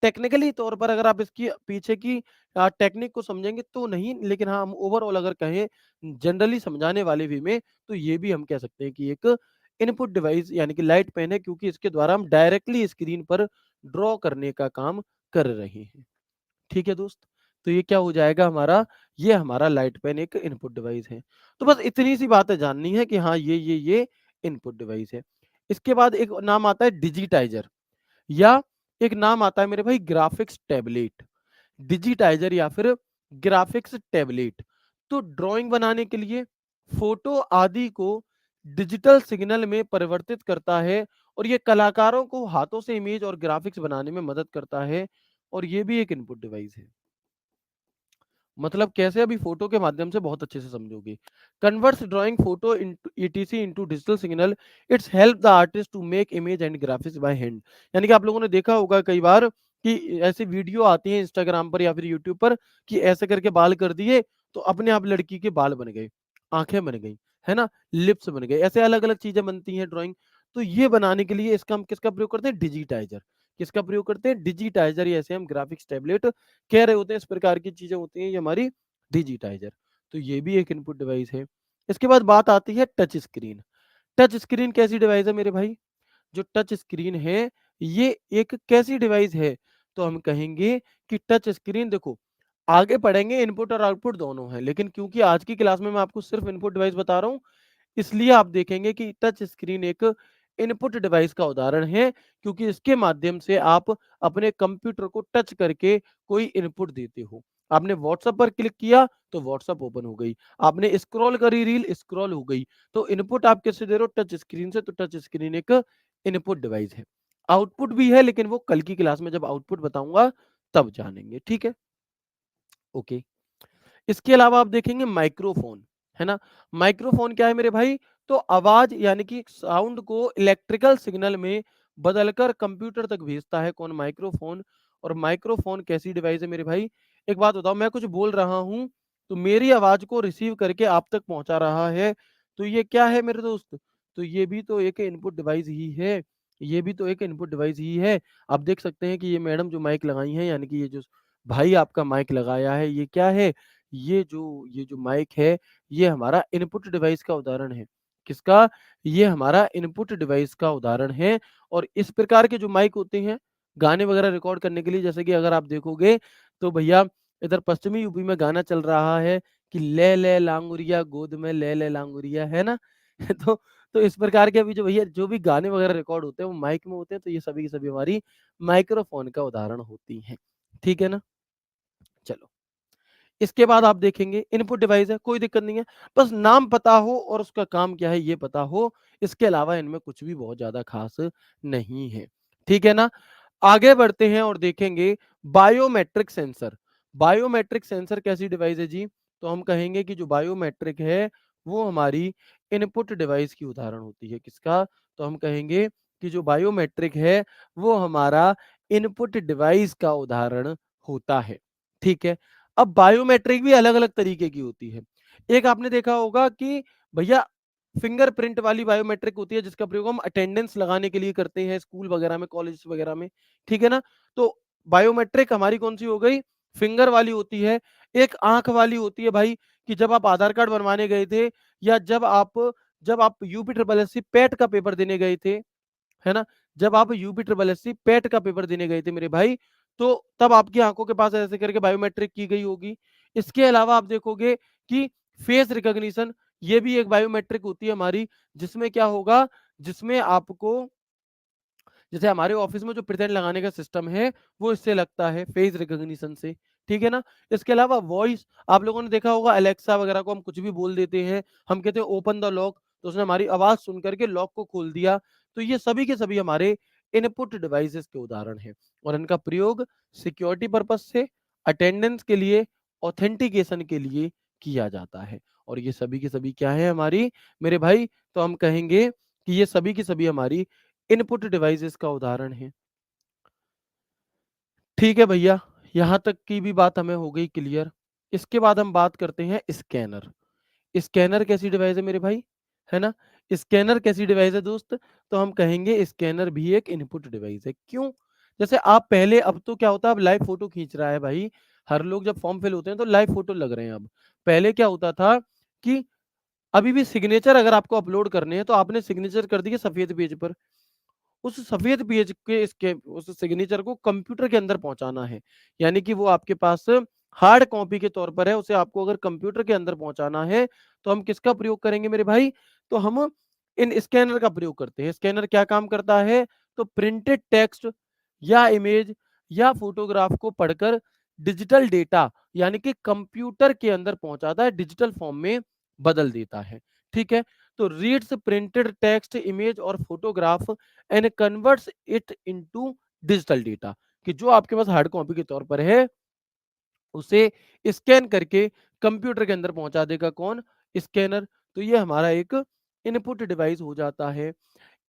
टेक्निकली तौर पर अगर आप इसकी पीछे की टेक्निक को समझेंगे तो नहीं, लेकिन हाँ, हम ओवरऑल अगर कहें जनरली समझाने वाले वे में, तो ये भी हम कह सकते हैं कि एक इनपुट डिवाइस यानी कि लाइट पेन है, क्योंकि इसके द्वारा हम डायरेक्टली स्क्रीन पर ड्रॉ करने का काम कर रहे हैं। ठीक है दोस्त? तो ये क्या हो जाएगा हमारा? ये हमारा लाइट पेन एक इनपुट डिवाइस है। तो बस इतनी सी बातें जाननी है कि हाँ, ये इनपुट डिवाइस है। इसके बाद एक नाम आता है डिजिटाइज़र, या एक नाम आता है मेरे भाई ग्राफिक्स टैबलेट। डिजिटाइज़र या फिर ग्राफिक्स टैबलेट। तो ड्राइंग बनाने के लिए फोटो आदि को डिजिटल सिग्नल में परिवर्तित करता है और ये कलाकारों को हाथों से इमेज और ग्राफिक्स बनाने में मदद करता है और ये भी एक इनपुट डिवाइस है। मतलब कैसे, अभी फोटो के माध्यम से बहुत अच्छे से समझोगे। Converts drawing photo into ETC into digital signal, it's help the artist to make image and graphics by hand. यानी कि आप लोगों ने देखा होगा कई बार कि ऐसी वीडियो आती है इंस्टाग्राम पर या फिर यूट्यूब पर कि ऐसे करके बाल कर दिए तो अपने आप लड़की के बाल बन गए, आंखें बन गई, है ना, लिप्स बन गए, ऐसे अलग अलग चीजें बनती हैं ड्राइंग। तो ये बनाने के लिए इसका हम किसका प्रयोग करते हैं, डिजिटाइजर। किसका प्रयोग करते हैं, डिजिटाइजर। या ऐसे हम ग्राफिक्स टैबलेट कह रहे होते हैं, इस प्रकार की चीजें होती हैं ये हमारी डिजिटाइजर। तो ये भी एक इनपुट डिवाइस है। इसके बाद बात आती है टच स्क्रीन। टच स्क्रीन कैसी डिवाइस है मेरे भाई, जो टच स्क्रीन है ये एक कैसी डिवाइस है, तो हम कहेंगे कि टच स्क्रीन, देखो आगे पढ़ेंगे इनपुट और आउटपुट दोनों है, लेकिन क्योंकि आज की क्लास में मैं आपको सिर्फ इनपुट डिवाइस बता रहा हूं, इसलिए आप देखेंगे कि टच स्क्रीन एक इनपुट डिवाइस का उदाहरण है, क्योंकि इसके माध्यम से आप अपने कंप्यूटर को टच करके कोई इनपुट देते हो। आपने व्हाट्सएप पर क्लिक किया तो व्हाट्सएप ओपन हो गई, आपने स्क्रॉल करी रील, स्क्रॉल हो गई। तो इनपुट आप किससे दे रहे हो, टच स्क्रीन से। तो टच स्क्रीन एक इनपुट डिवाइस है। आउटपुट भी है, लेकिन वो कल की क्लास में जब आउटपुट बताऊंगा तब जानेंगे, ठीक है। ओके। इसके अलावा आप देखेंगे माइक्रोफोन, है ना। माइक्रोफोन क्या है मेरे भाई, तो आवाज यानी कि साउंड को इलेक्ट्रिकल सिग्नल में बदलकर कंप्यूटर तक भेजता है कौन, माइक्रोफोन। और माइक्रोफोन कैसी डिवाइस है मेरे भाई, एक बात बताओ, मैं कुछ बोल रहा हूं तो मेरी आवाज को रिसीव करके आप तक पहुंचा रहा है, तो ये क्या है मेरे दोस्त, तो ये भी तो एक इनपुट डिवाइस ही है। ये भी तो एक इनपुट डिवाइस ही है। आप देख सकते हैं कि ये मैडम जो माइक लगाई है, यानी कि ये जो भाई आपका माइक लगाया है, ये क्या है, ये जो माइक है, ये हमारा इनपुट डिवाइस का उदाहरण है। किसका, ये हमारा इनपुट डिवाइस का उदाहरण है। और इस प्रकार के जो माइक होते हैं गाने वगैरह रिकॉर्ड करने के लिए, जैसे कि अगर आप देखोगे तो भैया इधर पश्चिमी यूपी में गाना चल रहा है कि ले लांगुरिया गोद में ले लांगुरिया, है ना। तो तो इस प्रकार के अभी जो भैया जो भी गाने वगैरह रिकॉर्ड होते हैं वो माइक में होते हैं, तो ये सभी की सभी हमारी माइक्रोफोन का उदाहरण होती हैं। ठीक है ना। चलो, इसके बाद आप देखेंगे इनपुट डिवाइस है, कोई दिक्कत नहीं है, बस नाम पता हो और उसका काम क्या है ये पता हो, इसके अलावा इनमें कुछ भी बहुत ज्यादा खास नहीं है। ठीक है ना। आगे बढ़ते हैं और देखेंगे बायोमेट्रिक सेंसर। बायोमेट्रिक सेंसर कैसी डिवाइस है जी, तो हम कहेंगे कि जो बायोमेट्रिक है वो हमारी इनपुट डिवाइस की उदाहरण होती है। किसका, तो हम कहेंगे कि जो बायोमेट्रिक है वो हमारा इनपुट डिवाइस का उदाहरण होता है। ठीक है। अब बायोमेट्रिक भी अलग अलग तरीके की होती है। एक आपने देखा होगा कि भैया फिंगरप्रिंट वाली बायोमेट्रिक होती है, जिसका प्रयोग हम अटेंडेंस लगाने के लिए करते हैं स्कूल वगैरह में, कॉलेज वगैरह में। ठीक है ना। तो बायोमेट्रिक हमारी कौन सी हो गई, फिंगर वाली होती है। एक आंख वाली होती है भाई, कि जब आप आधार कार्ड बनवाने गए थे या जब आप यूपी ट्रिपल एस सी पेट का पेपर देने गए थे, है ना, जब आप यूपी ट्रिपल एस सी पेट का पेपर देने गए थे मेरे भाई, तो तब आपकी आंखों के पास ऐसे करके बायोमेट्रिक की गई होगी। इसके अलावा आप देखोगे कि फेस रिकॉग्निशन, ये भी एक बायोमेट्रिक होती है हमारी, जिसमें क्या होगा, जिसमें आपको, जैसे हमारे ऑफिस में जो प्रेजेंट लगाने का सिस्टम है वो इससे लगता है, फेस रिकॉग्निशन से। ठीक है ना। इसके अलावा वॉइस, आप लोगों ने देखा होगा अलेक्सा वगैरह को हम कुछ भी बोल देते हैं, हम कहते हैं ओपन द लॉक, तो उसने हमारी आवाज सुन करके लॉक को खोल दिया। तो ये सभी के सभी हमारे इनपुट डिवाइसेस के उदाहरण हैं और इनका प्रयोग सिक्योरिटी पर्पज से, अटेंडेंस के लिए, ऑथेंटिकेशन के लिए किया जाता है। और ये सभी के सभी क्या है हमारी मेरे भाई, तो हम कहेंगे कि ये सभी की सभी हमारी इनपुट डिवाइसेस का उदाहरण है। ठीक है भैया, यहां तक की भी बात हमें हो गई क्लियर। इसके बाद हम बात करते हैं स्कैनर। स्कैनर कैसी डिवाइस है मेरे भाई, है ना। स्कैनर कैसी डिवाइस है दोस्त, तो हम कहेंगे स्कैनर भी एक इनपुट डिवाइस है। क्यों, जैसे आप पहले, अब तो क्या होता है, अब लाइव फोटो खींच रहा है भाई, हर लोग जब फॉर्म फिल होते हैं तो लाइव फोटो लग रहे हैं। अब पहले क्या होता था कि अभी भी सिग्नेचर अगर आपको अपलोड करने हैं तो आपने सिग्नेचर कर दिए सफेद पेज पर, उस सफेद पेज के इसके उस सिग्नेचर को कंप्यूटर के अंदर पहुंचाना है, यानी कि वो आपके पास हार्ड कॉपी के तौर पर है, उसे आपको अगर कंप्यूटर के अंदर पहुंचाना है तो हम किसका प्रयोग करेंगे मेरे भाई, तो हम इन स्कैनर का प्रयोग करते हैं। स्कैनर क्या काम करता है, तो प्रिंटेड टेक्स्ट या इमेज या फोटोग्राफ को पढ़कर डिजिटल डेटा यानी कि कंप्यूटर के अंदर पहुंचाता है, डिजिटल फॉर्म में बदल देता है। ठीक है? तो रीड्स प्रिंटेड टेक्स्ट, इमेज और photograph and converts it into digital data, कि जो आपके पास हार्ड कॉपी के तौर पर है उसे स्कैन करके कंप्यूटर के अंदर पहुंचा देगा कौन? स्कैनर। तो ये हमारा एक इनपुट डिवाइस हो जाता है।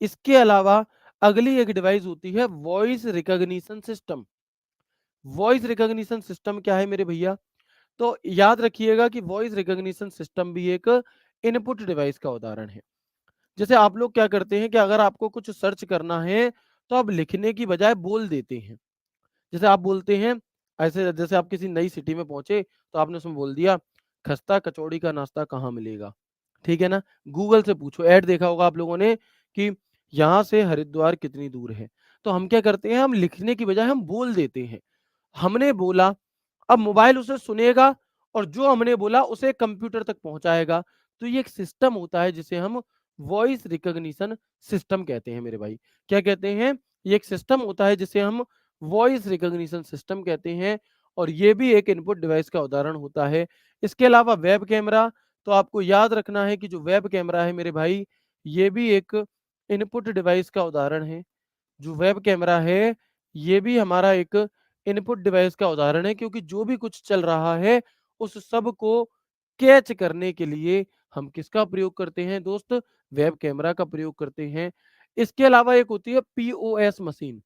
इसके अलावा अगली एक डिवाइस होती है voice recognition system. Voice recognition system क्या है मेरे भैया? तो याद रखिएगा कि वॉइस रिकॉग्निशन सिस्टम भी एक इनपुट डिवाइस का उदाहरण है। जैसे आप लोग क्या करते हैं कि अगर आपको कुछ सर्च करना है तो आप लिखने की बजाय बोल देते हैं। जैसे आप बोलते हैं, ऐसे जैसे आप किसी नई सिटी में पहुंचे तो आपने उसमें बोल दिया खस्ता कचौड़ी का नाश्ता कहाँ मिलेगा, ठीक है ना? गूगल से पूछो, ऐड देखा होगा आप लोगों ने कि यहाँ से हरिद्वार कितनी दूर है। तो हम क्या करते हैं, हम लिखने की बजाय हम बोल देते हैं। हमने बोला, अब मोबाइल उसे सुनेगा और जो हमने बोला उसे कंप्यूटर तक पहुंचाएगा। तो ये एक सिस्टम होता है जिसे हम वॉइस रिकॉग्निशन सिस्टम कहते हैं मेरे भाई। क्या कहते हैं? ये एक सिस्टम होता है जिसे हम वॉइस रिकॉग्निशन सिस्टम कहते हैं और ये भी एक इनपुट डिवाइस का उदाहरण होता है। इसके अलावा वेब कैमरा, तो आपको याद रखना है कि जो वेब कैमरा है मेरे भाई, ये भी एक इनपुट डिवाइस का उदाहरण है। जो वेब कैमरा है, ये भी हमारा एक इनपुट डिवाइस का उदाहरण है, क्योंकि जो भी कुछ चल रहा है, उस सब को कैच करने के लिए हम किसका प्रयोग करते हैं दोस्त? वेब कैमरा का प्रयोग करते हैं। इसके अलावा एक होती है पीओएस मशीन,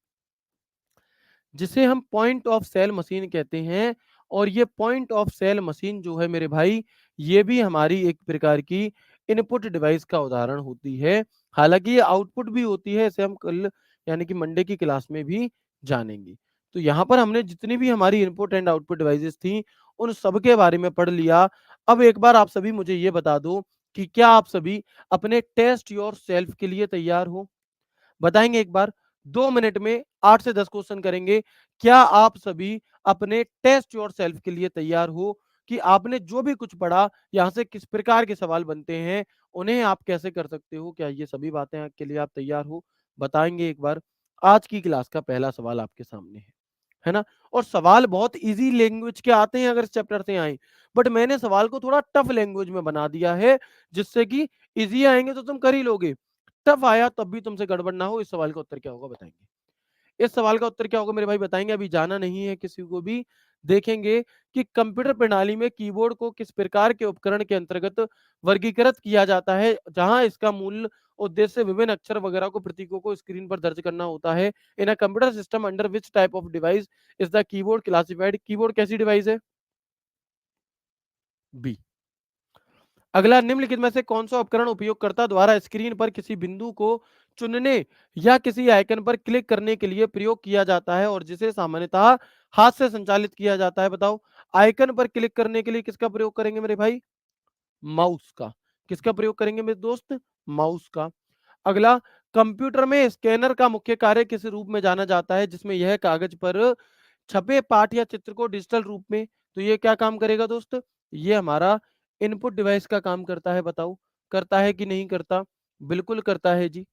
जिसे हम पॉइंट ऑफ सेल मशीन कहते हैं और ये पॉइंट ऑफ सेल मशीन जो है मेरे भाई, ये भी हमारी एक प्रकार की इनपुट डिवाइस का उदाहरण होती है। हालांकि ये आउटपुट भी होती है, इसे हम कल यानी कि मंडे की क्लास में भी जानेंगे। तो यहाँ पर हमने जितनी भी हमारी इनपुट एंड आउटपुट डिवाइसेस थी उन सब के बारे में पढ़ लिया। अब एक बार आप सभी मुझे ये बता दो कि क्या आप सभी अपने टेस्ट योर सेल्फ के लिए तैयार हो? बताएंगे एक बार, 2 मिनट में 8 से 10 क्वेश्चन करेंगे। क्या आप सभी अपने टेस्ट योर सेल्फ के लिए तैयार हो कि आपने जो भी कुछ पढ़ा यहाँ से किस प्रकार के सवाल बनते हैं, उन्हें आप कैसे कर सकते हो? क्या ये सभी बातें के लिए आप तैयार हो? बताएंगे एक बार। आज की क्लास का पहला सवाल आपके सामने है ना? और सवाल बहुत इजी लैंग्वेज के आते हैं अगर इस चैप्टर से आए, बट मैंने सवाल को थोड़ा टफ लैंग्वेज में बना दिया है जिससे कि इजी आएंगे तो तुम कर ही लोगे, टफ आया तब भी तुमसे गड़बड़ ना हो। इस सवाल का उत्तर क्या होगा बताएंगे? इस सवाल का उत्तर क्या होगा मेरे भाई बताएंगे? अभी जाना नहीं है किसी को भी। देखेंगे कि कंप्यूटर प्रणाली में कीबोर्ड को किस प्रकार के उपकरण के अंतर्गत वर्गीकृत किया जाता है, जहां इसका मूल उद्देश्य विभिन्न अक्षर वगैरह को, प्रतीकों को स्क्रीन पर दर्ज करना होता है। In a computer system under which type of device is the keyboard classified? Keyboard कैसी डिवाइस है? बी। अगला, निम्नलिखित में से कौन सा उपकरण उपयोगकर्ता द्वारा स्क्रीन पर किसी बिंदु को चुनने या किसी आइकन पर क्लिक करने के लिए प्रयोग किया जाता है और जिसे सामान्यतः हाथ से संचालित किया जाता है? बताओ। आइकन पर क्लिक करने के लिए किसका प्रयोग करेंगे मेरे भाई? माउस का। किसका प्रयोग करेंगे मेरे दोस्त? माउस का। अगला, कंप्यूटर में स्कैनर का मुख्य कार्य किस रूप में जाना जाता है जिसमें यह कागज पर छपे पाठ या चित्र को डिजिटल रूप में, तो ये क्या काम करेगा दोस्त? ये हमारा इनपुट डिवाइस का काम करता है। बताओ, करता है कि नहीं करता? बिल्कुल करता है जी।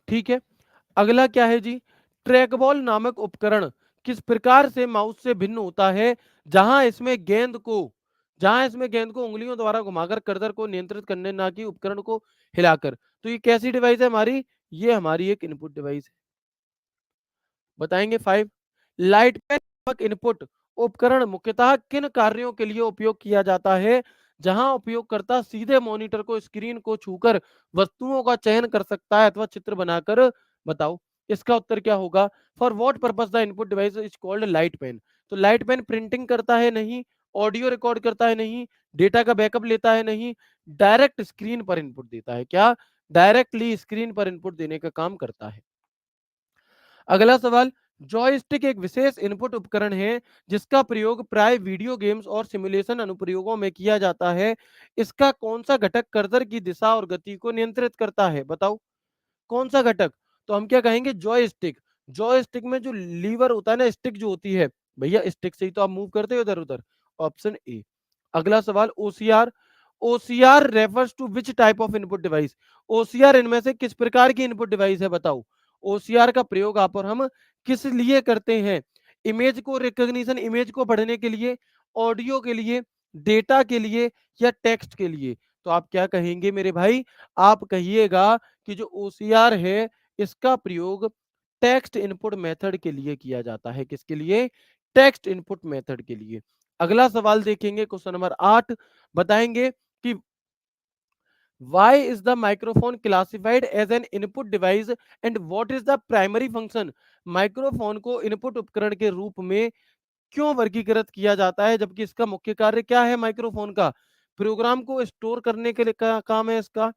ठीक है। अगला क्या है जी? ट्रैक बॉल नामक उपकरण किस प्रकार से माउस से भिन्न होता है, जहां इसमें गेंद को उंगलियों द्वारा घुमाकर कर्सर को नियंत्रित करने, ना कि उपकरण को हिलाकर? तो ये कैसी डिवाइस है हमारी? ये हमारी एक इनपुट डिवाइस है। बताएंगे 5। लाइट पेन नामक इनपुट उपकरण मुख्यतः किन कार्यों के लिए उपयोग किया जाता है, जहां उपयोगकर्ता सीधे मॉनिटर को, स्क्रीन को छूकर वस्तुओं का चयन कर सकता है अथवा चित्र बनाकर? बताओ, इसका उत्तर क्या होगा? For what purpose the input device is called light pen? तो लाइट पेन प्रिंटिंग करता है? नहीं। ऑडियो रिकॉर्ड करता है? नहीं। डेटा का बैकअप लेता है? नहीं। डायरेक्ट स्क्रीन पर इनपुट देता है। क्या? डायरेक्टली स्क्रीन पर इनपुट देने का काम करता है। अगला सवाल, जॉयस्टिक एक विशेष इनपुट उपकरण है जिसका प्रयोग प्राय वीडियो गेम्स और सिमुलेशन अनुप्रयोगों में किया जाता है। इसका कौन सा घटक कर्सर की दिशा और गति को नियंत्रित करता है? बताओ, कौन सा घटक? तो हम क्या कहेंगे? जॉयस्टिक। जॉयस्टिक में जो लीवर होता है ना, स्टिक जो होती है भैया, स्टिक से ही तो आप मूव करते हो इधर उधर। Option A. अगला सवाल, OCR. OCR refers to which type of input device? OCR इनमें से किस प्रकार की इनपुट डिवाइस है? बताओ। ओसीआर का प्रयोग आप और हम किस लिए करते हैं? इमेज को रिकॉग्निशन, इमेज को पढ़ने के लिए, ऑडियो के लिए, डेटा के लिए या टेक्स्ट के लिए? तो आप क्या कहेंगे मेरे भाई? आप कहिएगा कि जो ओसीआर है, इसका प्रयोग टेक्स्ट इनपुट मेथड के लिए किया जाता है। किसके लिए? टेक्स्ट इनपुट मेथड के लिए। अगला सवाल देखेंगे, क्वेश्चन नंबर 8 बताएंगे कि why is the microphone classified as an input device and what is the primary function? Microphone को इनपुट उपकरण के रूप में क्यों वर्गीकृत किया जाता है, जबकि इसका मुख्य कार्य क्या है? माइक्रोफोन का प्रोग्राम को स्टोर करने के लिए का काम है इसका,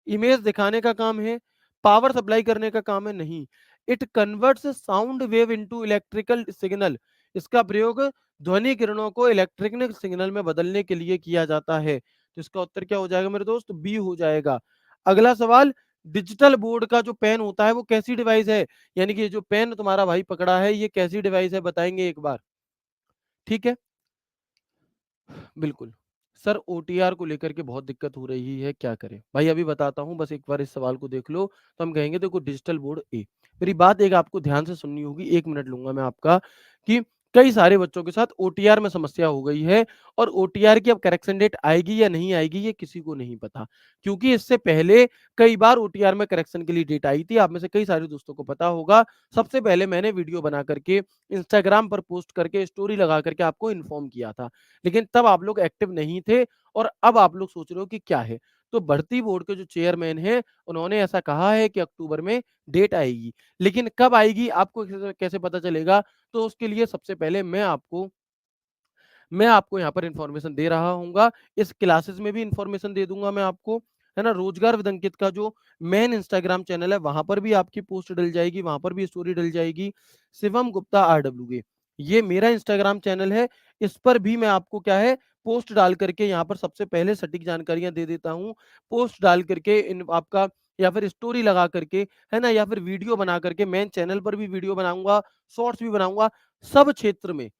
इमेज दिखाने का काम है, पावर सप्लाई करने का काम है? नहीं। It converts sound wave into electrical signal. इसका प्रयोग ध्वनि किरणों को इलेक्ट्रिकल सिग्नल में बदलने के लिए किया जाता है। तो इसका उत्तर क्या हो जाएगा मेरे दोस्त? बी हो जाएगा। अगला सवाल, डिजिटल बोर्ड का जो पेन होता है वो कैसी डिवाइस है? यानी कि ये जो पेन तुम्हारा भाई पकड़ा है ये कैसी डिवाइस है, बताएंगे एक बार। ठीक है, बिल्कुल। सर ओटीआर को लेकर के बहुत दिक्कत हो रही है, क्या करें? भाई अभी बताता हूँ, बस एक बार इस सवाल को देख लो, तो हम कहेंगे देखो डिजिटल बोर्ड ए। मेरी बात एक आपको ध्यान से सुननी होगी, 1 मिनट लूँगा मैं आपका, कि कई सारे बच्चों के साथ ओटीआर में समस्या हो गई है और ओटीआर की अब करेक्शन डेट आएगी या नहीं आएगी ये किसी को नहीं पता। क्योंकि इससे पहले कई बार ओटीआर में करेक्शन के लिए डेट आई थी, आप में से कई सारे दोस्तों को पता होगा। सबसे पहले मैंने वीडियो बना करके इंस्टाग्राम पर पोस्ट करके स्टोरी लगा करके आपको इन्फॉर्म किया था। लेकिन तब आप लोग एक्टिव नहीं थे और अब आप लोग सोच रहे हो कि क्या है? तो भर्ती बोर्ड के जो चेयरमैन हैं, उन्होंने ऐसा कहा है कि अक्टूबर में डेट आएगी। लेकिन कब आएगी आपको कैसे कैसे पता चलेगा? तो उसके लिए सबसे पहले मैं आपको यहाँ पर इन्फॉर्मेशन दे रहा हूँगा। इस क्लासेस में भी इन्फॉर्मेशन दे दूँगा मैं आपको, है ना? रोजगार विद अंकित का जो मेन इंस्टाग्राम चैनल है, वहाँ पर भी आपकी पोस्ट डल जाएगी, वहाँ पर भी स्टोरी डल जाएगी। शिवम गुप्ता आरडब्ल्यूए, ये मेरा इंस्टाग्राम चैनल है, इस पर भी मैं आपको क्या है, पोस्ट डाल करके यहाँ पर सबसे पहले सटीक जानकारियाँ दे देता हूँ। पोस्ट डाल करके इन आपका या फिर स्टोरी लगा करके, है ना? या फिर वीडियो बना करके मेन चैनल पर भी वीडियो बनाऊँगा, शॉर्ट्स भी बनाऊँगा, सब क्षेत्र में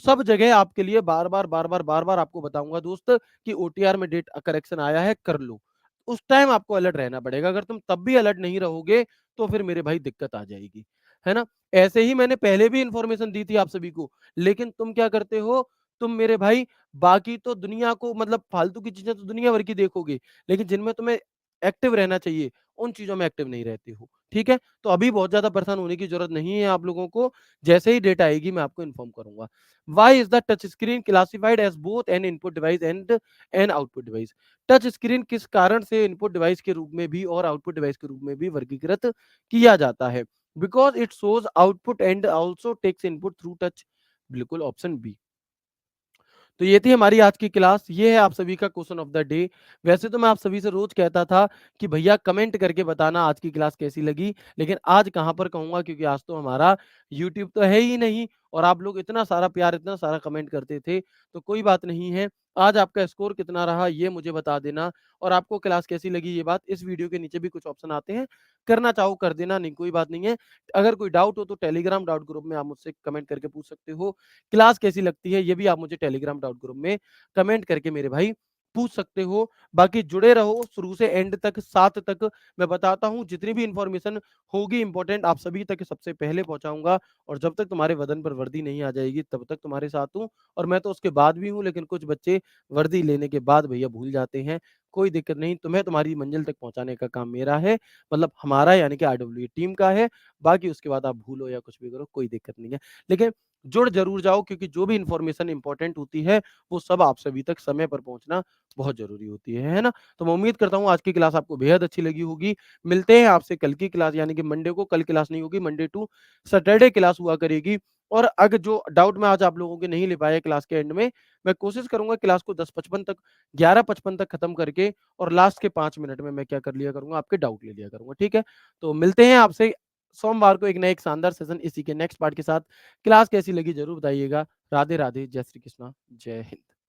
सब जगह आपके लिए बार-बार, बार-बार, बार-बार आपको बताऊँगा दोस्त कि ओटीआर में डेट करेक्शन आया है, कर लो। उस टाइम आपको अलर्ट रहना पड़ेगा, अगर तुम तब भी अलर्ट नहीं रहोगे, तो फिर मेरे भाई दिक्कत आ जाएगी, है ना? ऐसे ही मैंने पहले भी इन्फॉर्मेशन दी थी आप सभी को, लेकिन तुम क्या करते हो, तुम मेरे भाई बाकी तो दुनिया को मतलब फालतू की चीज़ें तो दुनिया भर की देखोगे, लेकिन जिनमें तुम्हें एक्टिव रहना चाहिए, उन चीज़ों में एक्टिव नहीं रहते हो, ठीक है? तो अभी बहुत ज़्यादा परेशान होने की ज़रूरत नहीं है आप लोगों को, जैसे ही डेट आएगी मैं आपको इन्फॉर्म करूँगा। Why is the touch screen classified as both an input device and an output device? Touch screen किस कारण से इनपुट डिवाइस के रूप में भी और आउटपुट डिवाइस के रूप में भी वर्गीकृत किया जाता है? Because it shows output and also takes input through touch. बिल्कुल ऑप्शन बी। तो ये थी हमारी आज की क्लास, ये है आप सभी का क्वेश्चन ऑफ द डे। वैसे तो मैं आप सभी से रोज़ कहता था कि भैया कमेंट करके बताना आज की क्लास कैसी लगी, लेकिन आज कहाँ पर कहूँगा क्योंकि आज तो हमारा यूट्यूब तो है ही नहीं और आप लोग इतना सारा प्यार, इतना सारा कमेंट करते थे, तो कोई बात नहीं है। आज आपका स्कोर कितना रहा ये मुझे बता देना और आपको क्लास कैसी लगी ये बात इस वीडियो के नीचे भी कुछ ऑप्शन आते हैं, करना चाहो कर देना, नहीं कोई बात नहीं है। अगर कोई डाउट हो तो टेलीग्राम डाउट ग्रुप में आप मुझसे कमेंट करके पूछ सकते हो। क्लास कैसी लगती है ये भी आप मुझे टेलीग्राम डाउट ग्रुप में कमेंट करके मेरे भाई पूछ सकते हो। बाकी जुड़े रहो शुरू से एंड तक, साथ तक मैं बताता हूँ जितनी भी इंफॉर्मेशन होगी इंपॉर्टेंट आप सभी तक सबसे पहले पहुँचाऊँगा और जब तक तुम्हारे बदन पर वर्दी नहीं आ जाएगी तब तक तुम्हारे साथ हूँ और मैं तो उसके बाद भी हूँ, लेकिन कुछ बच्चे वर्दी लेने के बाद भैया भूल जाते हैं। कोई दिक्कत नहीं, तुम्हें तुम्हारी मंजिल तक पहुँचाने का काम मेरा है, मतलब हमारा यानी कि आरडब्ल्यूए टीम का है। बाकी उसके बाद आप भूलो या कुछ भी करो कोई दिक्कत नहीं है। लेकिन जुड़ ज़रूर जाओ क्योंकि जो भी इन्फॉर्मेशन इम्पोर्टेंट होती है, वो सब आप सभी तक समय पर पहुँचना बहुत ज़रूरी होती है ना? तो मैं उम्मीद करता हूँ आज की क्लास आपको बेहद अच्छी लगी होगी। मिलते हैं आपसे कल की क्लास यानी कि मंडे को, कल क्लास नहीं होगी, मंडे टू सैटरडे क्लास हुआ करेगी और अगर जो डाउट मैं आज आप लोगों के नहीं ले पाया क्लास के एंड में, मैं कोशिश करूँगा क्लास को 10:55 तक 11:55 तक खत्म करके और लास्ट के 5 मिनट में मैं क्या कर लिया करूँगा, आपके डाउट ले लिया करूँगा, ठीक है? तो मिलते हैं आपसे सोमवार को एक नए एक शानदार सेशन इसी के नेक्स्ट पार्ट के साथ। क्लास कैसी लगी ज़रूर बताइएगा। राधे राधे, जय श्री कृष्णा, जय हिंद।